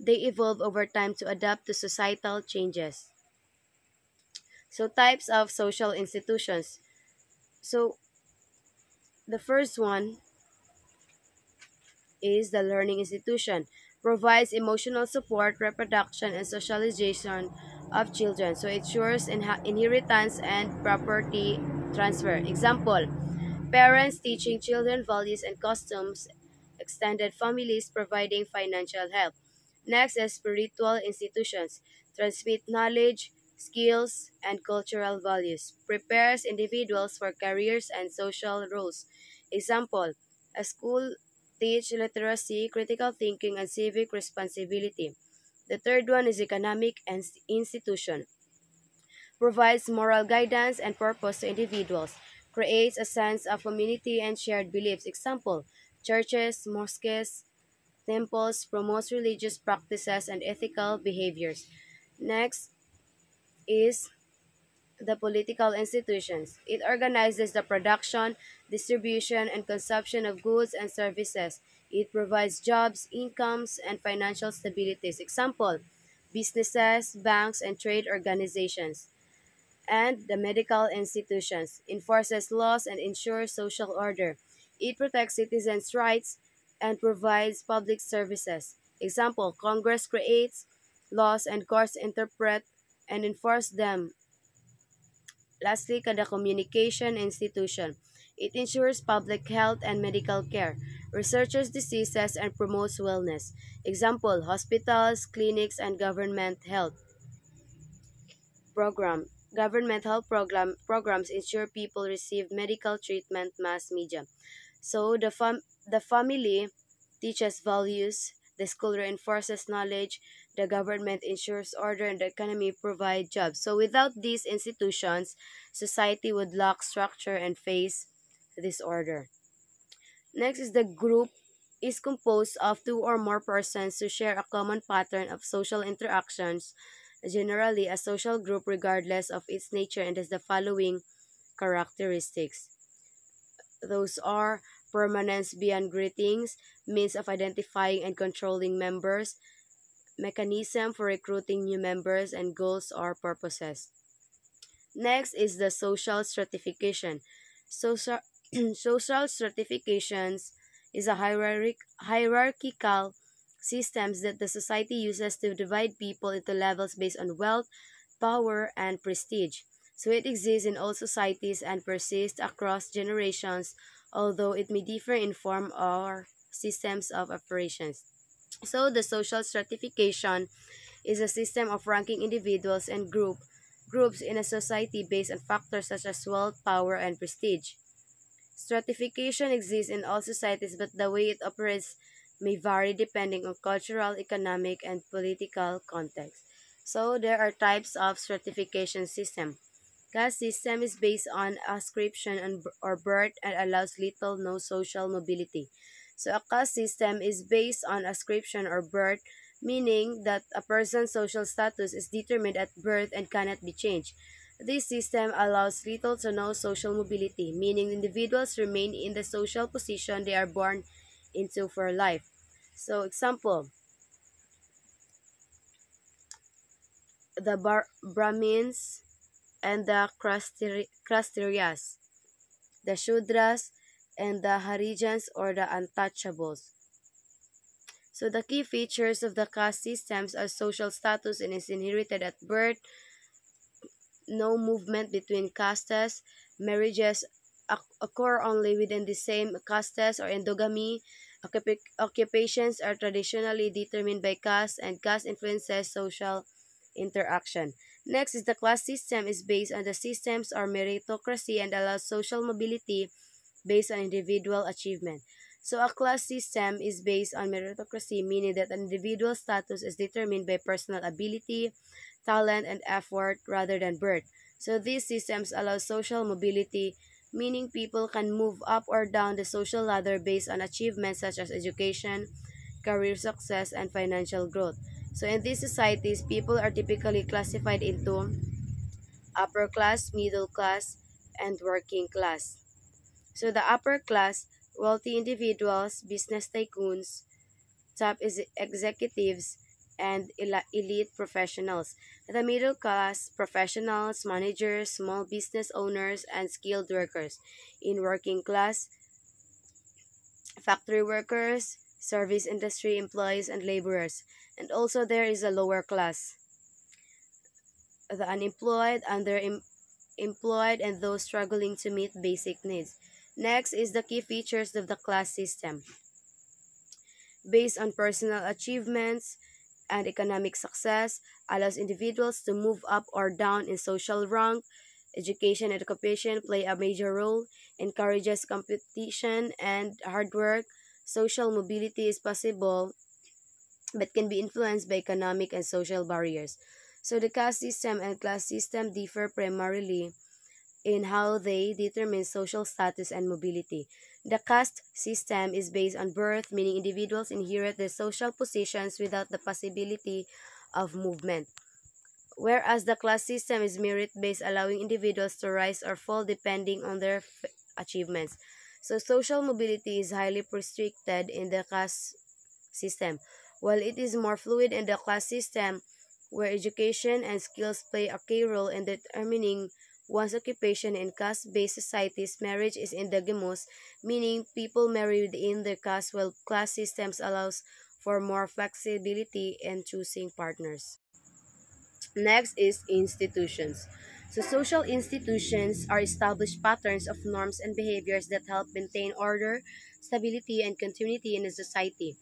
they evolve over time to adapt to societal changes. So, types of social institutions. So, the first one is the learning institution. Provides emotional support, reproduction, and socialization of children. So, it ensures inheritance and property transfer. Example, parents teaching children values and customs, extended families providing financial help. Next is spiritual institutions. Transmit knowledge, skills, and cultural values. Prepares individuals for careers and social roles. Example, a school teach literacy, critical thinking, and civic responsibility. The third one is economic and institution. Provides moral guidance and purpose to individuals, creates a sense of community and shared beliefs. Example, churches, mosques, temples promotes religious practices and ethical behaviors. Next is the political institutions. It organizes the production, distribution, and consumption of goods and services. It provides jobs, incomes, and financial stabilities. Example, businesses, banks, and trade organizations. And the medical institutions, enforces laws and ensures social order. It protects citizens' rights and provides public services. Example, Congress creates laws and courts interpret and enforce them. Lastly, the communication institution. It ensures public health and medical care, researches diseases, and promotes wellness. Example, hospitals, clinics, and government health program. Government health programs ensure people receive medical treatment. Mass media. So the family teaches values, the school reinforces knowledge, the government ensures order, and the economy provide jobs. So without these institutions, society would lack structure and face disorder. Next is the group is composed of two or more persons who share a common pattern of social interactions, generally a social group regardless of its nature, and has the following characteristics. Those are permanence beyond greetings, means of identifying and controlling members, mechanism for recruiting new members, and goals or purposes. Next is the social stratification. Social, social stratifications is a hierarchical systems that the society uses to divide people into levels based on wealth, power, and prestige. So it exists in all societies and persists across generations, although it may differ in form or systems of operations. So the social stratification is a system of ranking individuals and groups in a society based on factors such as wealth, power, and prestige. Stratification exists in all societies, but the way it operates may vary depending on cultural, economic, and political context. So there are types of stratification system. Caste system is based on ascription or birth and allows little no social mobility. So a caste system is based on ascription or birth, meaning that a person's social status is determined at birth and cannot be changed. This system allows little to no social mobility, meaning individuals remain in the social position they are born into for life. So example, the Brahmins and the Kshatriyas, the Shudras and the Harijans or the untouchables. So the key features of the caste systems are social status and is inherited at birth, no movement between castes, marriages occur only within the same castes or endogamy, occupations are traditionally determined by caste, and caste influences social interaction. Next is the class system is based on the systems or meritocracy and allows social mobility based on individual achievement. So a class system is based on meritocracy, meaning that an individual status is determined by personal ability, talent, and effort rather than birth. So these systems allow social mobility, meaning people can move up or down the social ladder based on achievements such as education, career success, and financial growth. So in these societies, people are typically classified into upper class, middle class, and working class. So the upper class, wealthy individuals, business tycoons, executives, and elite professionals. The middle class, professionals, managers, small business owners, and skilled workers. In working class, factory workers, service industry employees, and laborers. And also there is a lower class, the unemployed, employed, and those struggling to meet basic needs. Next is the key features of the class system. Based on personal achievements and economic success, allows individuals to move up or down in social rank. Education and occupation play a major role, encourages competition and hard work. Social mobility is possible but can be influenced by economic and social barriers. So the caste system and class system differ primarily in how they determine social status and mobility. The caste system is based on birth, meaning individuals inherit their social positions without the possibility of movement. Whereas the class system is merit based, allowing individuals to rise or fall depending on their achievements. So, social mobility is highly restricted in the caste system, while it is more fluid in the class system, where education and skills play a key role in determining one's occupation. In caste-based societies, marriage is endogamous, meaning people marry within their caste, while class systems allows for more flexibility in choosing partners. Next is institutions. So social institutions are established patterns of norms and behaviors that help maintain order, stability, and continuity in a society.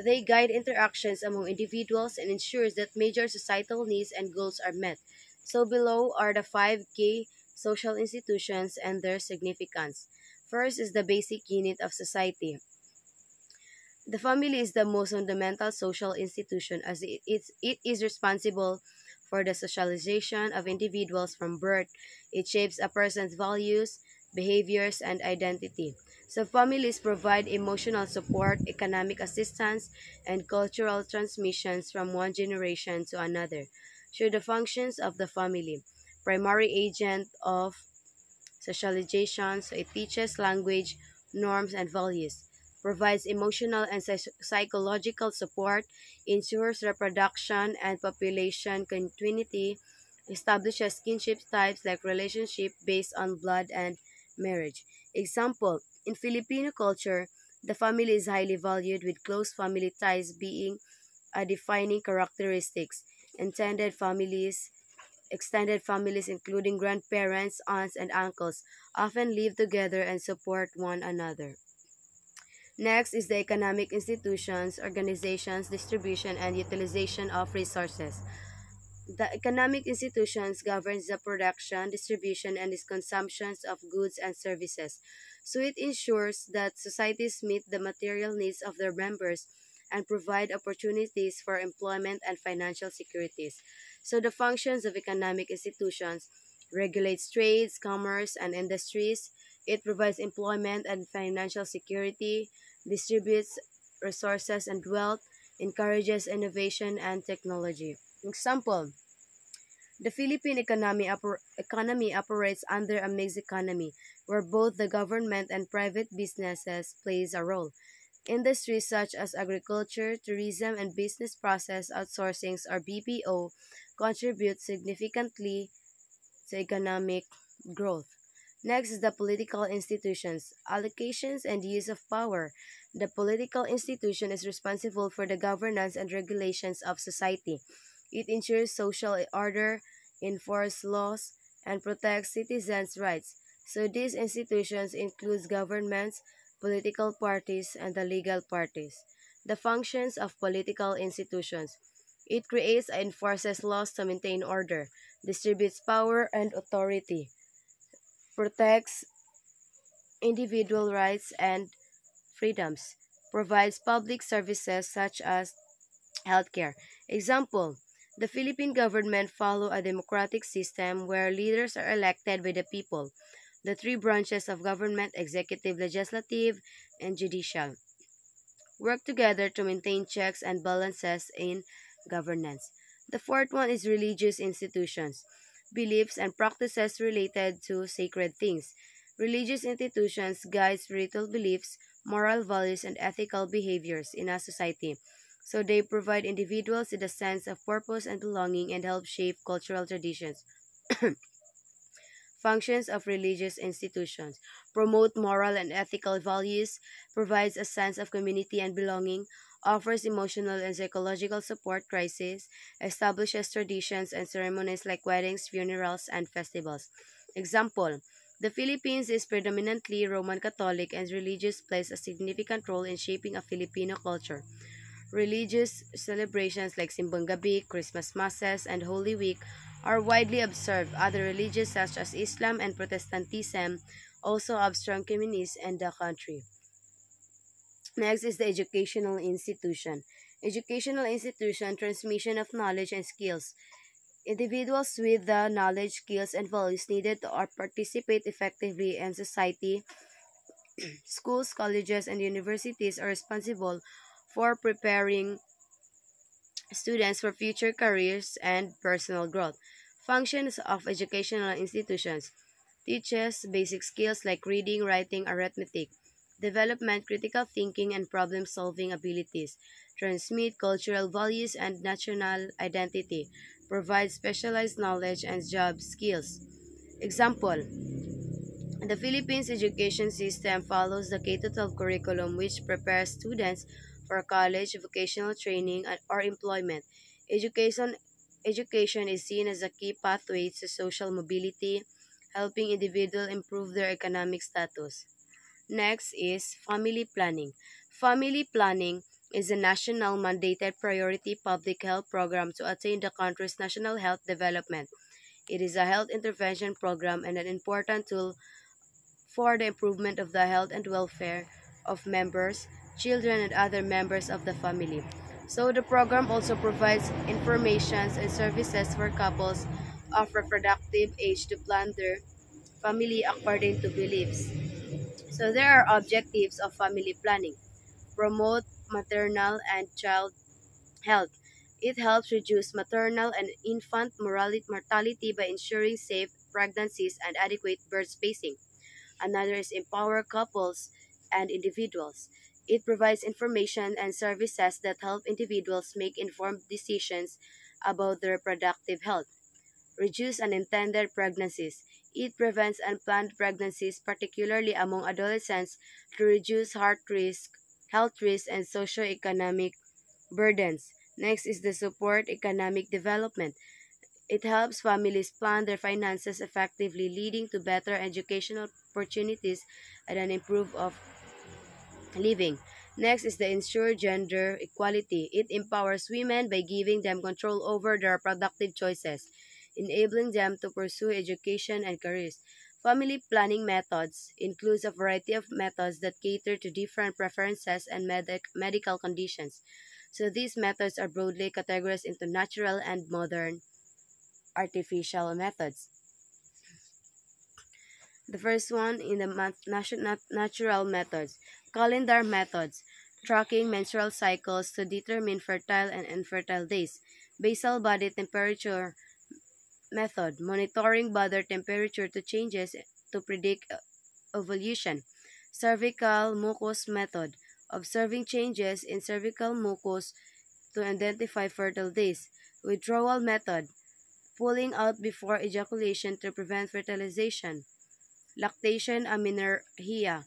They guide interactions among individuals and ensures that major societal needs and goals are met. So below are the five key social institutions and their significance. First is the basic unit of society. The family is the most fundamental social institution as it is responsible for the socialization of individuals from birth. It shapes a person's values, behaviors, and identity. So families provide emotional support, economic assistance, and cultural transmissions from one generation to another. So the functions of the family. Primary agent of socialization, so it teaches language, norms, and values, provides emotional and psychological support, ensures reproduction and population continuity, establishes kinship types like relationship based on blood and marriage. Example, in Filipino culture, the family is highly valued with close family ties being a defining characteristics. Intended families Extended families, including grandparents, aunts, and uncles, often live together and support one another. Next is the economic institutions, organizations, distribution, and utilization of resources. The economic institutions governs the production, distribution, and consumption of goods and services. So it ensures that societies meet the material needs of their members and provide opportunities for employment and financial securities. So the functions of economic institutions regulates trades, commerce, and industries. It provides employment and financial security, distributes resources and wealth, encourages innovation and technology. Example, the Philippine economy operates under a mixed economy where both the government and private businesses plays a role. Industries such as agriculture, tourism, and business process outsourcings or BPO contribute significantly to economic growth. Next is the political institutions, allocations, and use of power. The political institution is responsible for the governance and regulations of society. It ensures social order, enforces laws, and protects citizens' rights. So these institutions include governments, political parties, and the legal parties. The functions of political institutions. It creates and enforces laws to maintain order, distributes power and authority, protects individual rights and freedoms, provides public services such as healthcare. Example, the Philippine government follow a democratic system where leaders are elected by the people. The three branches of government, executive, legislative, and judicial, work together to maintain checks and balances in governance. The fourth one is religious institutions, beliefs and practices related to sacred things. Religious institutions guide spiritual beliefs, moral values, and ethical behaviors in a society. So they provide individuals with a sense of purpose and belonging and help shape cultural traditions. Functions of religious institutions promote moral and ethical values, provides a sense of community and belonging, offers emotional and psychological support crises, establishes traditions and ceremonies like weddings, funerals, and festivals. Example: the Philippines is predominantly Roman Catholic and religious plays a significant role in shaping a Filipino culture. Religious celebrations like Simbang Gabi, Christmas Masses, and Holy Week are widely observed. Other religions such as Islam and Protestantism also have strong communities in the country. Next is the educational institution. Educational institution, transmission of knowledge and skills. Individuals with the knowledge, skills, and values needed to participate effectively in society. Schools, colleges, and universities are responsible for preparing students for future careers and personal growth. Functions of educational institutions: teaches basic skills like reading, writing, arithmetic, development, critical thinking, and problem solving abilities, transmit cultural values and national identity, provide specialized knowledge and job skills. Example: the Philippines education system follows the K-12 curriculum, which prepares students for college, vocational training, or employment. Education, education is seen as a key pathway to social mobility, helping individuals improve their economic status. Next is family planning. Family planning is a national mandated priority public health program to attain the country's national health development. It is a health intervention program and an important tool for the improvement of the health and welfare of members, children, and other members of the family. So the program also provides information and services for couples of reproductive age to plan their family according to beliefs. So there are objectives of family planning: promote maternal and child health. It helps reduce maternal and infant mortality by ensuring safe pregnancies and adequate birth spacing. Another is empower couples and individuals. It provides information and services that help individuals make informed decisions about their reproductive health. Reduce unintended pregnancies. It prevents unplanned pregnancies, particularly among adolescents, to reduce health risk, and socioeconomic burdens. Next is the support economic development. It helps families plan their finances effectively, leading to better educational opportunities and an improved of living. Next is the ensure gender equality. It empowers women by giving them control over their productive choices, enabling them to pursue education and careers. Family planning methods includes a variety of methods that cater to different preferences and medical conditions. So these methods are broadly categorized into natural and modern artificial methods. The first one in the natural methods. Calendar methods. Tracking menstrual cycles to determine fertile and infertile days. Basal body temperature method. Monitoring body temperature to changes to predict ovulation. Cervical mucus method. Observing changes in cervical mucus to identify fertile days. Withdrawal method. Pulling out before ejaculation to prevent fertilization. Lactation amenorrhea,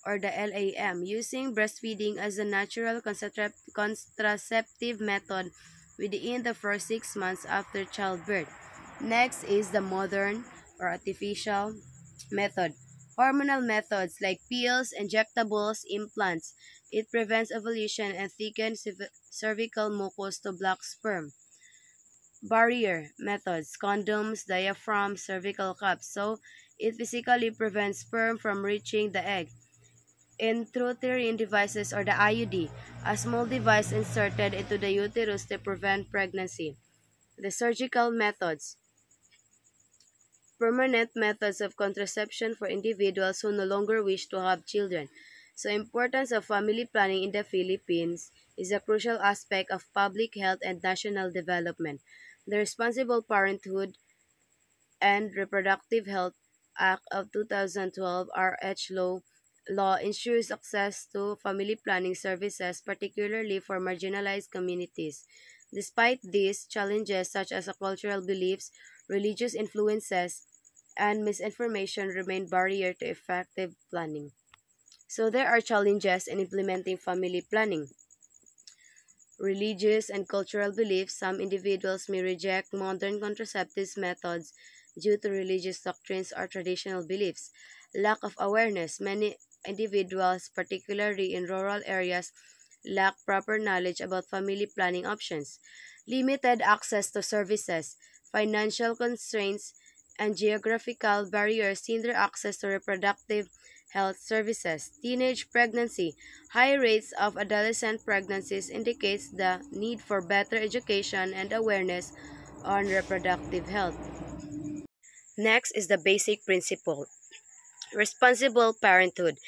or the LAM, using breastfeeding as a natural contraceptive method within the first 6 months after childbirth. Next is the modern or artificial method. Hormonal methods like pills, injectables, implants. It prevents ovulation and thickens cervical mucus to block sperm. Barrier methods: condoms, diaphragm, cervical cups. So it physically prevents sperm from reaching the egg. Intrauterine devices, or the IUD, a small device inserted into the uterus to prevent pregnancy. The surgical methods: permanent methods of contraception for individuals who no longer wish to have children. So, importance of family planning in the Philippines is a crucial aspect of public health and national development. The Responsible Parenthood and Reproductive Health Act of 2012 RH law ensures access to family planning services, particularly for marginalized communities. Despite these challenges, such as cultural beliefs, religious influences, and misinformation, remain barrier to effective planning. So there are challenges in implementing family planning. Religious and cultural beliefs. Some individuals may reject modern contraceptive methods due to religious doctrines or traditional beliefs. Lack of awareness. Many individuals, particularly in rural areas, lack proper knowledge about family planning options. Limited access to services. Financial constraints and geographical barriers hinder access to reproductive health services. Teenage pregnancy. High rates of adolescent pregnancies indicates the need for better education and awareness on reproductive health. Next is the basic principle. Responsible parenthood.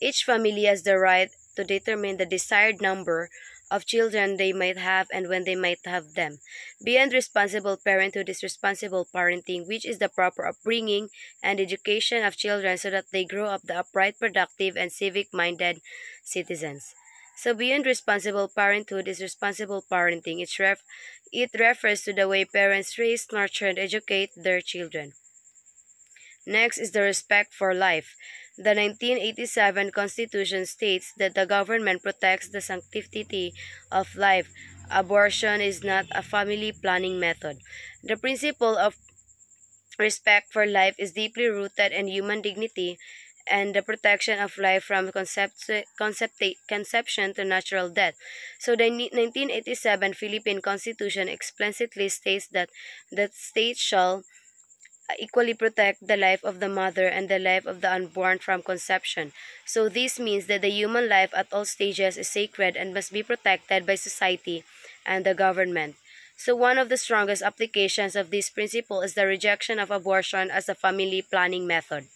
Each family has the right to determine the desired number of children they might have and when they might have them. Beyond responsible parenthood is responsible parenting, which is the proper upbringing and education of children so that they grow up the upright, productive, and civic-minded citizens. So beyond responsible parenthood is responsible parenting. It refers to the way parents raise, nurture, and educate their children. Next is the respect for life. The 1987 Constitution states that the government protects the sanctity of life. Abortion is not a family planning method. The principle of respect for life is deeply rooted in human dignity and the protection of life from conception to natural death. So the 1987 Philippine Constitution explicitly states that the state shall equally protect the life of the mother and the life of the unborn from conception. So this means that the human life at all stages is sacred and must be protected by society and the government. So one of the strongest applications of this principle is the rejection of abortion as a family planning method.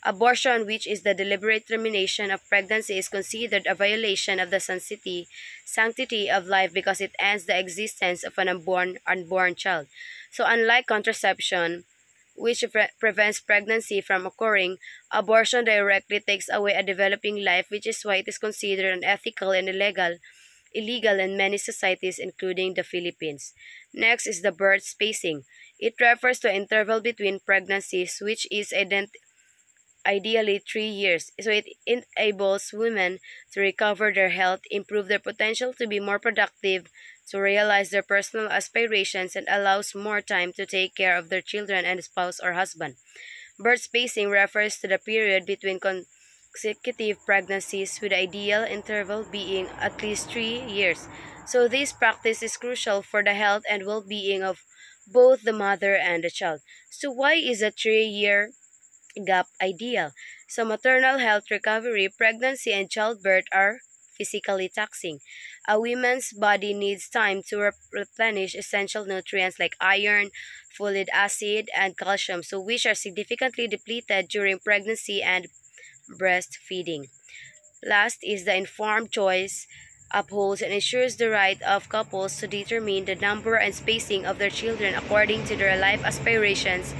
Abortion, which is the deliberate termination of pregnancy, is considered a violation of the sanctity of life because it ends the existence of an unborn child. So unlike contraception, which prevents pregnancy from occurring, abortion directly takes away a developing life, which is why it is considered unethical and illegal in many societies, including the Philippines. Next is the birth spacing. It refers to interval between pregnancies, which is ideally 3 years. So it enables women to recover their health, improve their potential to be more productive, to realize their personal aspirations, and allows more time to take care of their children and spouse or husband. Birth spacing refers to the period between consecutive pregnancies, with the ideal interval being at least 3 years. So this practice is crucial for the health and well-being of both the mother and the child. So why is a 3-year gap ideal? So maternal health recovery, pregnancy, and childbirth are physically taxing. A woman's body needs time to replenish essential nutrients like iron, folic acid, and calcium, so which are significantly depleted during pregnancy and breastfeeding. Last is the informed choice upholds and ensures the right of couples to determine the number and spacing of their children according to their life aspirations,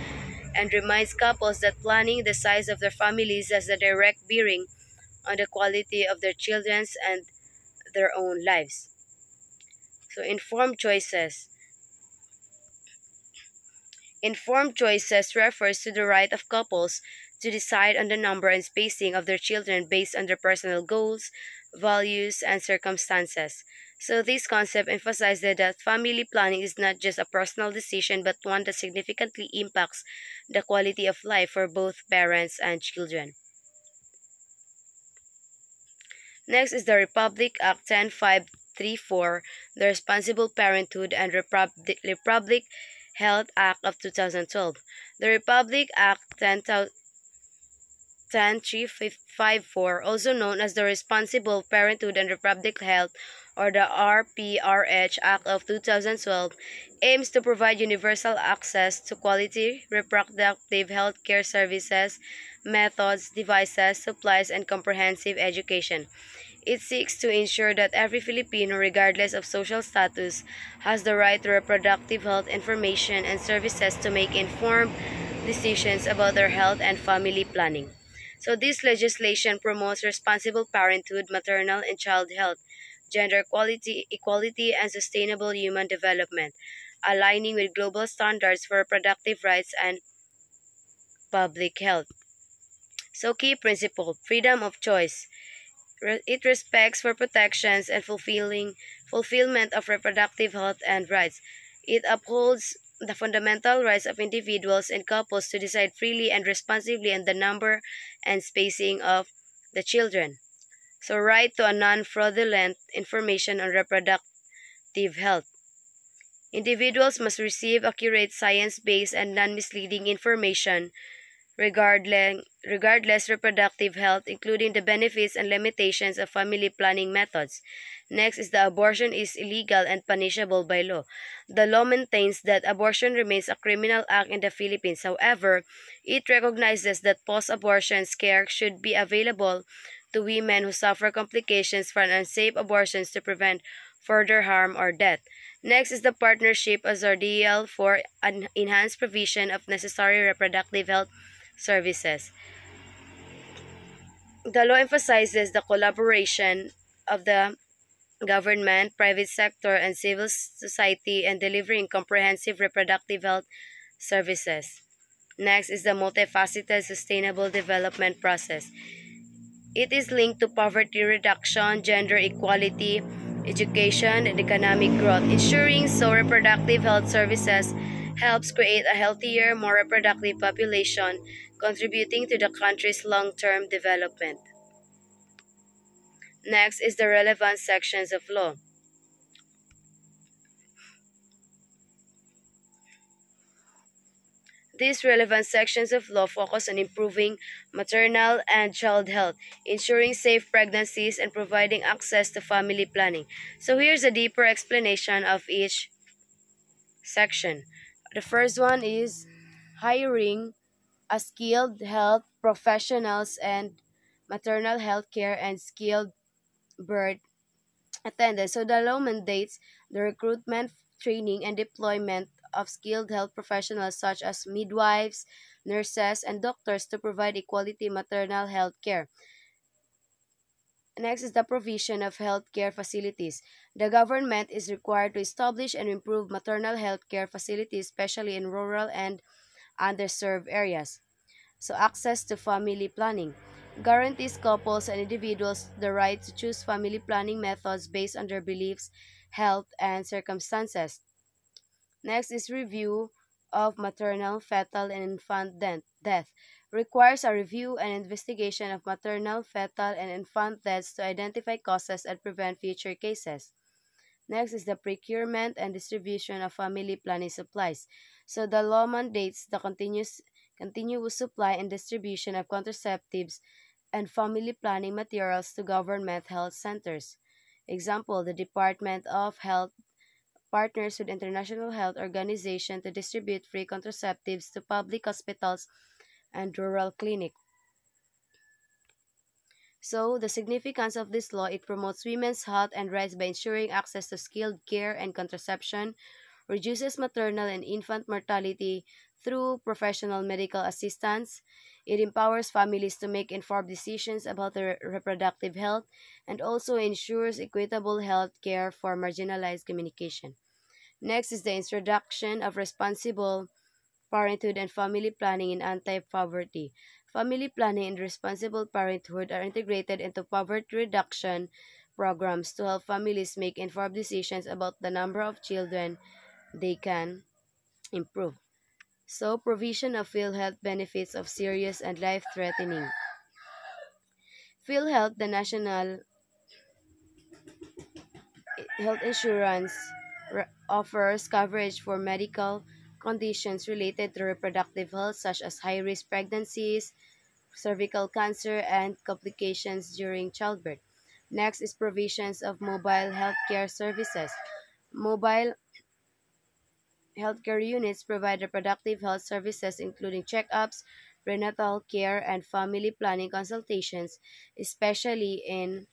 and reminds couples that planning the size of their families has a direct bearing on the quality of their children's and their own lives. So informed choices. Informed choices refers to the right of couples to decide on the number and spacing of their children based on their personal goals, values, and circumstances. So this concept emphasizes that family planning is not just a personal decision but one that significantly impacts the quality of life for both parents and children. Next is the Republic Act 10534, the Responsible Parenthood and Republic Health Act of 2012. The Republic Act 10354, also known as the Responsible Parenthood and Reproductive Health or the RPRH Act of 2012, aims to provide universal access to quality reproductive health care services, methods, devices, supplies, and comprehensive education. It seeks to ensure that every Filipino, regardless of social status, has the right to reproductive health information and services to make informed decisions about their health and family planning. So this legislation promotes responsible parenthood, maternal and child health, gender equality, and sustainable human development, aligning with global standards for reproductive rights and public health. So key principle, freedom of choice. It respects for protections and fulfillment of reproductive health and rights. It upholds the fundamental rights of individuals and couples to decide freely and responsibly on the number and spacing of the children. So right to a non-fraudulent information on reproductive health. Individuals must receive accurate science-based and non-misleading information regardless reproductive health, including the benefits and limitations of family planning methods. Next is the abortion is illegal and punishable by law. The law maintains that abortion remains a criminal act in the Philippines. However, it recognizes that post-abortion care should be available to women who suffer complications from unsafe abortions to prevent further harm or death. Next is the partnership as RDL for an enhanced provision of necessary reproductive health services. The law emphasizes the collaboration of the government, private sector, and civil society in delivering comprehensive reproductive health services. Next is the multifaceted sustainable development process. It is linked to poverty reduction, gender equality, education, and economic growth, ensuring so reproductive health services helps create a healthier, more reproductive population, contributing to the country's long-term development. Next is the relevant sections of law. These relevant sections of law focus on improving maternal and child health, ensuring safe pregnancies, and providing access to family planning. So here's a deeper explanation of each section. The first one is hiring a skilled health professionals and maternal health care and skilled birth attendants. So the law mandates the recruitment, training, and deployment of skilled health professionals such as midwives, nurses, and doctors to provide equality maternal health care. Next is the provision of health care facilities. The government is required to establish and improve maternal health care facilities, especially in rural and underserved areas. So access to family planning guarantees couples and individuals the right to choose family planning methods based on their beliefs, health, and circumstances. Next is review of maternal, fetal, and infant death. Requires a review and investigation of maternal, fetal, and infant deaths to identify causes and prevent future cases. Next is the procurement and distribution of family planning supplies. So the law mandates the continuous supply and distribution of contraceptives and family planning materials to government health centers. Example, the Department of Health partners with International Health Organization to distribute free contraceptives to public hospitals and rural clinics. So, the significance of this law, it promotes women's health and rights by ensuring access to skilled care and contraception, reduces maternal and infant mortality through professional medical assistance. It empowers families to make informed decisions about their reproductive health and also ensures equitable health care for marginalized communication. Next is the introduction of responsible parenthood and family planning in anti-poverty. Family planning and responsible parenthood are integrated into poverty reduction programs to help families make informed decisions about the number of children they can improve. So, provision of PhilHealth benefits of serious and life-threatening. PhilHealth, the national health insurance, offers coverage for medical conditions related to reproductive health such as high-risk pregnancies, cervical cancer, and complications during childbirth. Next is provisions of mobile healthcare services. Mobile healthcare units provide reproductive health services including checkups, prenatal care, and family planning consultations, especially in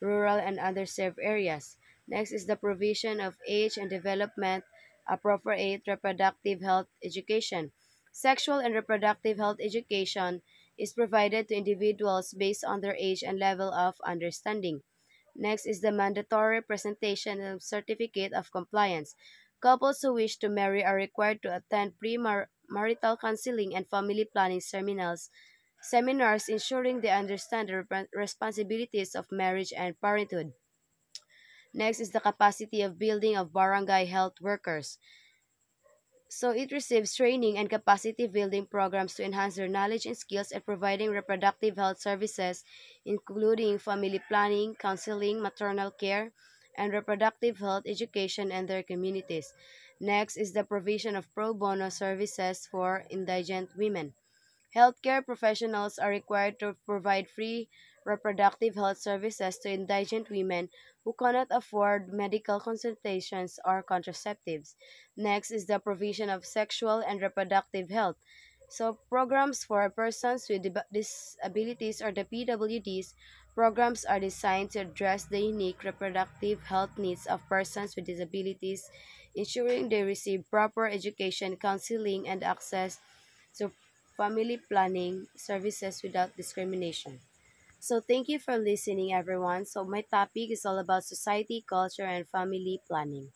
rural and underserved areas. Next is the provision of age and development appropriate reproductive health education. Sexual and reproductive health education is provided to individuals based on their age and level of understanding. Next is the mandatory presentation of certificate of compliance. Couples who wish to marry are required to attend pre-marital counseling and family planning seminars ensuring they understand the responsibilities of marriage and parenthood. Next is the capacity of building of barangay health workers. So it receives training and capacity building programs to enhance their knowledge and skills and providing reproductive health services, including family planning, counseling, maternal care, and reproductive health education in their communities. Next is the provision of pro bono services for indigent women. Healthcare professionals are required to provide free reproductive health services to indigent women who cannot afford medical consultations or contraceptives. Next is the provision of sexual and reproductive health. So, programs for persons with disabilities or the PWDs, programs are designed to address the unique reproductive health needs of persons with disabilities, ensuring they receive proper education, counseling, and access to family planning services without discrimination. So, thank you for listening, everyone. So, my topic is all about society, culture, and family planning.